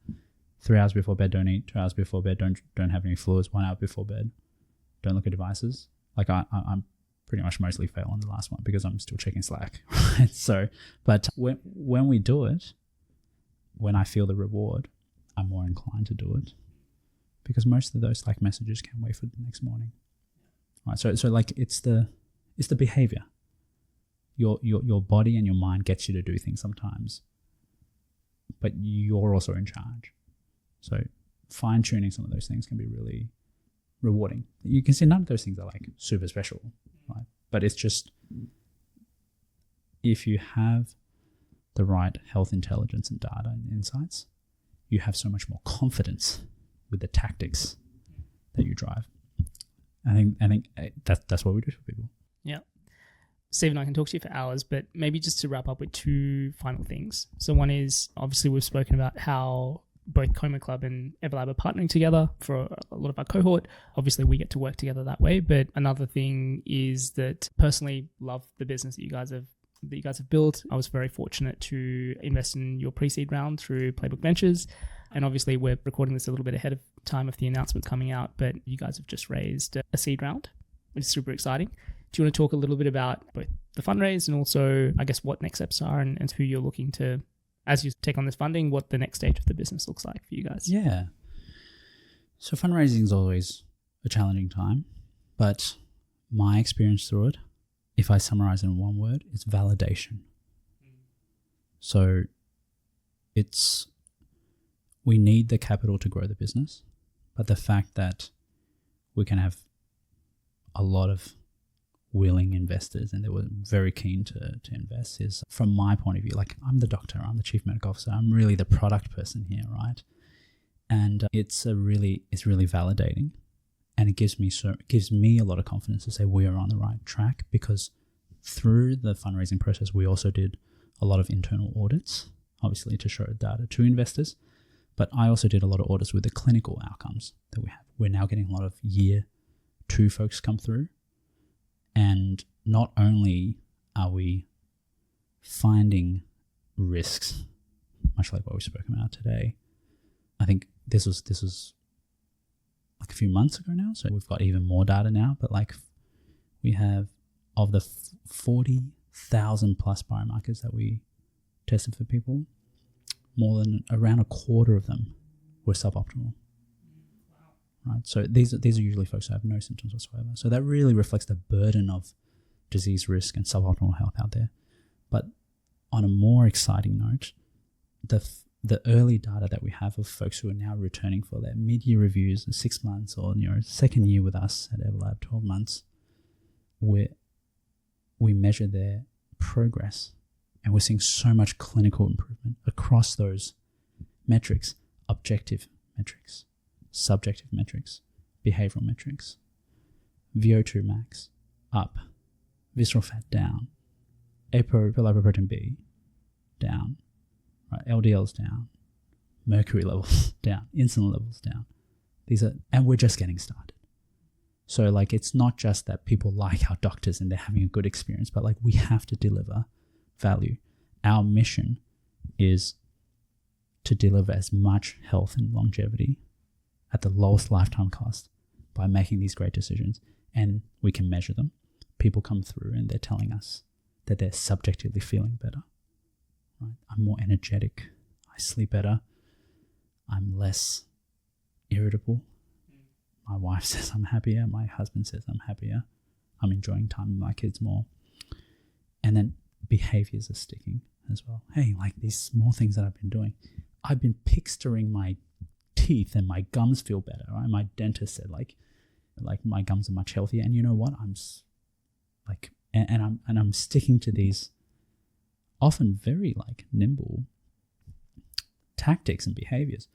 3 hours before bed, don't eat. 2 hours before bed, don't have any fluids. 1 hour before bed, don't look at devices. Like I'm pretty much mostly fail on the last one because I'm still checking Slack. Right? So, but when we do it, when I feel the reward, I'm more inclined to do it because most of those Slack messages can wait for the next morning. Right. So like it's the behavior. Your body and your mind gets you to do things sometimes, but you're also in charge. So fine-tuning some of those things can be really rewarding. You can see none of those things are like super special, right? But it's just if you have the right health intelligence and data and insights, you have so much more confidence with the tactics that you drive. I think that's what we do for people. Yeah. Stephen, I can talk to you for hours, but maybe just to wrap up with 2 final things. So one is, obviously we've spoken about how both Coma Club and Everlab are partnering together for a lot of our cohort. Obviously we get to work together that way. But another thing is that personally love the business that you guys have built. I was very fortunate to invest in your pre-seed round through Playbook Ventures. And obviously we're recording this a little bit ahead of time of the announcement coming out, but you guys have just raised a seed round, which is super exciting. Do you want to talk a little bit about both the fundraise and also, I guess, what next steps are and who you're looking to, as you take on this funding, what the next stage of the business looks like for you guys? Yeah. So fundraising is always a challenging time, but my experience through it, if I summarize in one word, it's validation. So we need the capital to grow the business, but the fact that we can have a lot of willing investors and they were very keen to invest is, from my point of view, like I'm the doctor, I'm the chief medical officer, I'm really the product person here, right? And it's really validating, and it gives me a lot of confidence to say we are on the right track, because through the fundraising process we also did a lot of internal audits, obviously to show data to investors, but I also did a lot of audits with the clinical outcomes that we have. We're now getting a lot of year 2 folks come through, and not only are we finding risks, much like what we've spoken about today, I think this was like a few months ago now, so we've got even more data now, but like we have, of the 40,000 plus biomarkers that we tested for people, more than around a quarter of them were suboptimal. Right, so these are usually folks who have no symptoms whatsoever. So that really reflects the burden of disease risk and suboptimal health out there. But on a more exciting note, the early data that we have of folks who are now returning for their mid-year reviews, 6 months, or second year with us at Everlab, 12 months, we measure their progress, and we're seeing so much clinical improvement across those metrics: objective metrics, subjective metrics, behavioral metrics, VO2 max up, visceral fat down, apolipoprotein B down, right, LDLs down, mercury levels down, insulin levels down. And we're just getting started. So like, it's not just that people like our doctors and they're having a good experience, but like, we have to deliver value. Our mission is to deliver as much health and longevity at the lowest lifetime cost by making these great decisions, and we can measure them. People come through and they're telling us that they're subjectively feeling better. Right? I'm more energetic. I sleep better. I'm less irritable. My wife says I'm happier. My husband says I'm happier. I'm enjoying time with my kids more. And then behaviors are sticking as well. Hey, like these small things that I've been doing. I've been pixturing my teeth and my gums feel better. Right? My dentist said like my gums are much healthier. And you know what? I'm sticking to these often very like nimble tactics and behaviors.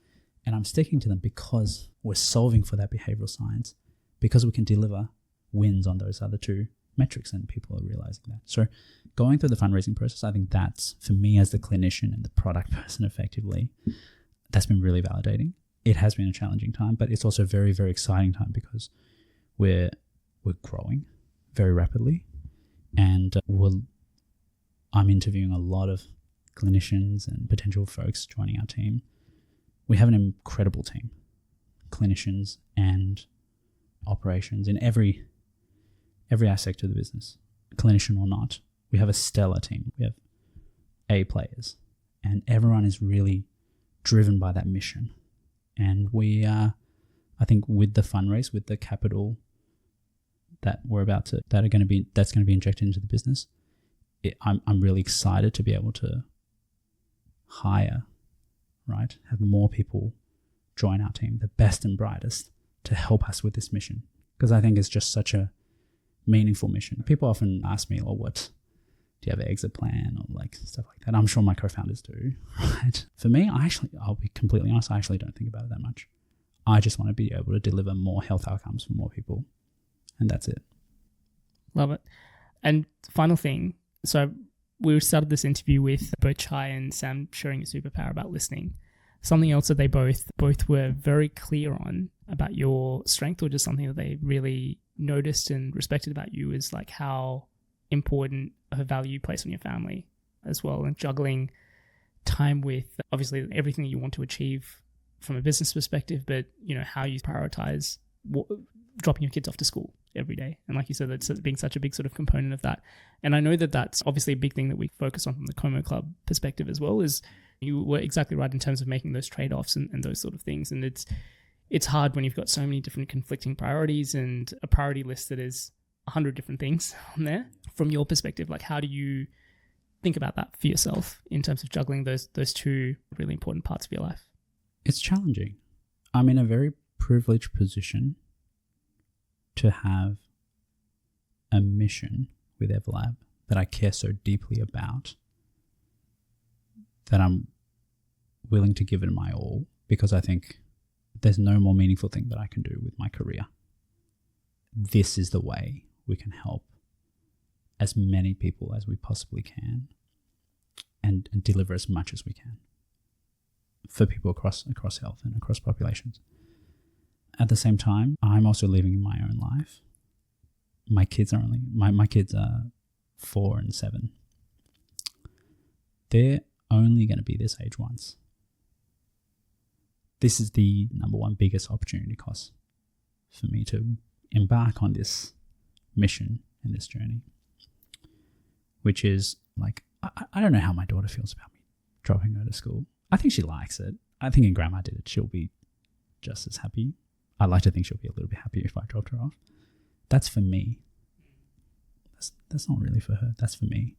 And I'm sticking to them because we're solving for that behavioral science, because we can deliver wins on those other 2 metrics, and people are realizing that. So going through the fundraising process, I think that's, for me as the clinician and the product person effectively, that's been really validating. It has been a challenging time, but it's also a very, very exciting time, because we're growing very rapidly, and I'm interviewing a lot of clinicians and potential folks joining our team. We have an incredible team, clinicians and operations in every aspect of the business, clinician or not. We have a stellar team. We have A players, and everyone is really driven by that mission. And we I think with the fundraise, with the capital that that's going to be injected into the business, I'm really excited to be able to hire, right? Have more people join our team, the best and brightest, to help us with this mission. Because I think it's just such a meaningful mission. People often ask me, "Oh, do you have an exit plan?" or like stuff like that. I'm sure my co-founders do, right? For me, I'll be completely honest, I actually don't think about it that much. I just want to be able to deliver more health outcomes for more people, and that's it. Love it. And final thing, so we started this interview with both Chai and Sam sharing a superpower about listening. Something else that they both were very clear on about your strength, or just something that they really noticed and respected about you, is like how important of a value you place on your family as well, and juggling time with obviously everything that you want to achieve from a business perspective, but how you prioritize dropping your kids off to school every day. And like you said, that's being such a big sort of component of that. And I know that that's obviously a big thing that we focus on from the Como Club perspective as well, is you were exactly right in terms of making those trade-offs and those sort of things. And it's hard when you've got so many different conflicting priorities and a priority list that is 100 different things on there. From your perspective, like how do you think about that for yourself in terms of juggling those 2 really important parts of your life? It's challenging. I'm in a very privileged position to have a mission with Everlab that I care so deeply about that I'm willing to give it my all, because I think there's no more meaningful thing that I can do with my career. This is the way we can help as many people as we possibly can and deliver as much as we can for people across health and across populations. At the same time, I'm also living my own life. My kids are my kids are 4 and 7. They're only going to be this age once. This is the number one biggest opportunity cost for me to embark on this mission and this journey, which is like, I don't know how my daughter feels about me dropping her to school. I think she likes it. I think if grandma did it, she'll be just as happy. I'd like to think she'll be a little bit happier if I dropped her off. That's for me. That's not really for her. That's for me.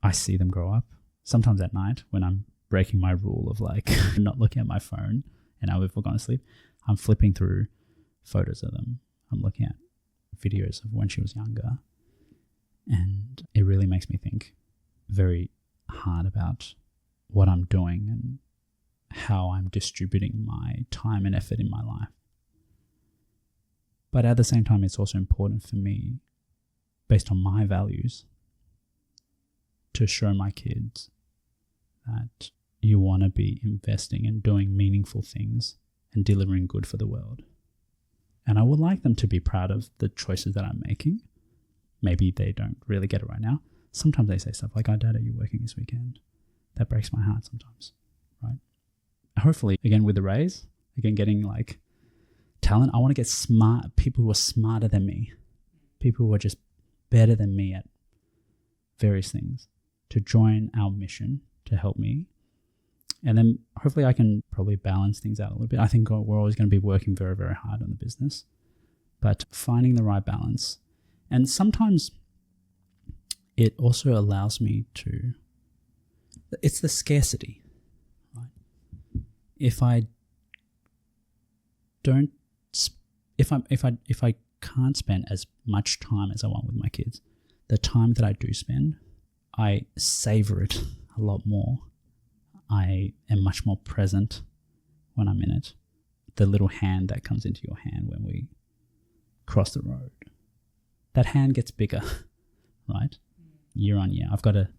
I see them grow up. Sometimes at night when I'm breaking my rule of like not looking at my phone and I before going to sleep, I'm flipping through photos of them. I'm looking at videos of when she was younger. And it really makes me think very hard about what I'm doing and how I'm distributing my time and effort in my life. But at the same time, it's also important for me, based on my values, to show my kids that you want to be investing and doing meaningful things and delivering good for the world. And I would like them to be proud of the choices that I'm making. Maybe they don't really get it right now. Sometimes they say stuff like, "Oh, Dad, are you working this weekend?" That breaks my heart sometimes, right? Hopefully, again, with the raise, again, getting like talent, I want to get smart, people who are smarter than me, people who are just better than me at various things, to join our mission to help me. And then hopefully I can probably balance things out a little bit. I think we're always going to be working very, very hard on the business, but finding the right balance. And sometimes it also allows me to, it's the scarcity, right? If I don't, if I can't spend as much time as I want with my kids, the time that I do spend, I savor it a lot more. I am much more present when I'm in it. The little hand that comes into your hand when we cross the road, that hand gets bigger, right? Year on year. I've got a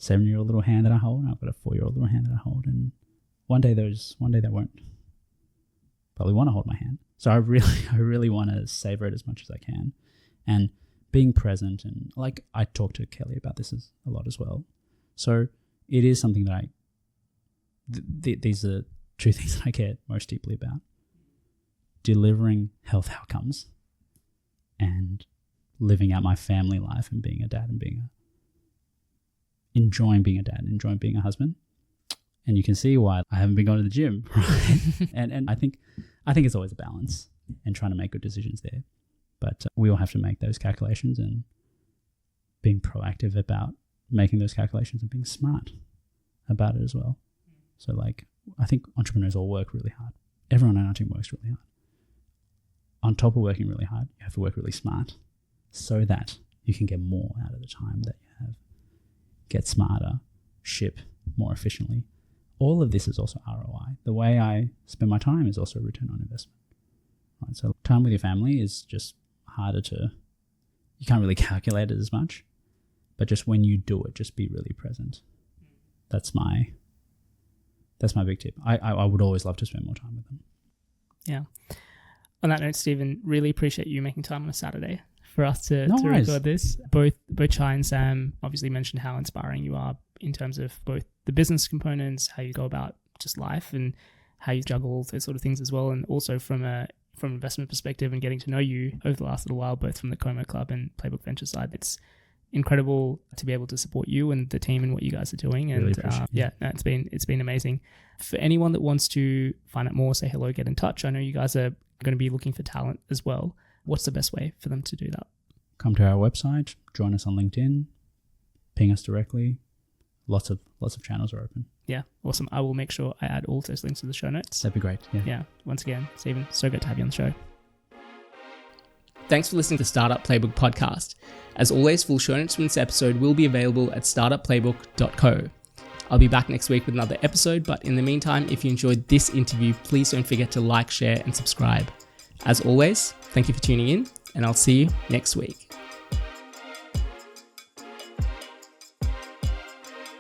7-year-old little hand that I hold, and I've got a 4-year-old little hand that I hold, and one day they won't probably want to hold my hand. So I really want to savor it as much as I can, and being present. And like I talk to Kelly about this a lot as well. So it is something that these are two things that I care most deeply about: delivering health outcomes and living out my family life and being a dad and enjoying being a dad and enjoying being a husband. And you can see why I haven't been going to the gym, right? and I think it's always a balance and trying to make good decisions there. But we all have to make those calculations and being proactive about making those calculations and being smart about it as well. So like, I think entrepreneurs all work really hard. Everyone on our team works really hard. On top of working really hard, you have to work really smart so that you can get more out of the time that you have. Get smarter, ship more efficiently. All of this is also ROI. The way I spend my time is also a return on investment. Right? So time with your family is just harder to, you can't really calculate it as much, but just when you do it, just be really present. That's my big tip. I would always love to spend more time with them. Yeah. On that note, Stephen, really appreciate you making time on a Saturday for us to record this. Both Chai and Sam obviously mentioned how inspiring you are in terms of both the business components, how you go about just life, and how you juggle those sort of things as well. And also from an investment perspective and getting to know you over the last little while, both from the Como Club and Playbook Ventures side, it's incredible to be able to support you and the team and what you guys are doing. And it's been amazing. For anyone that wants to find out more, say hello, get in touch. I know you guys are going to be looking for talent as well. What's the best way for them to do that? Come to our website, join us on LinkedIn, ping us directly. Lots of channels are open. Yeah, awesome. I will make sure I add all of those links to the show notes. That'd be great. Yeah. Once again, Stephen, so good to have you on the show. Thanks for listening to the Startup Playbook podcast. As always, full show notes from this episode will be available at startupplaybook.co. I'll be back next week with another episode, but in the meantime, if you enjoyed this interview, please don't forget to like, share, and subscribe. As always, thank you for tuning in, and I'll see you next week.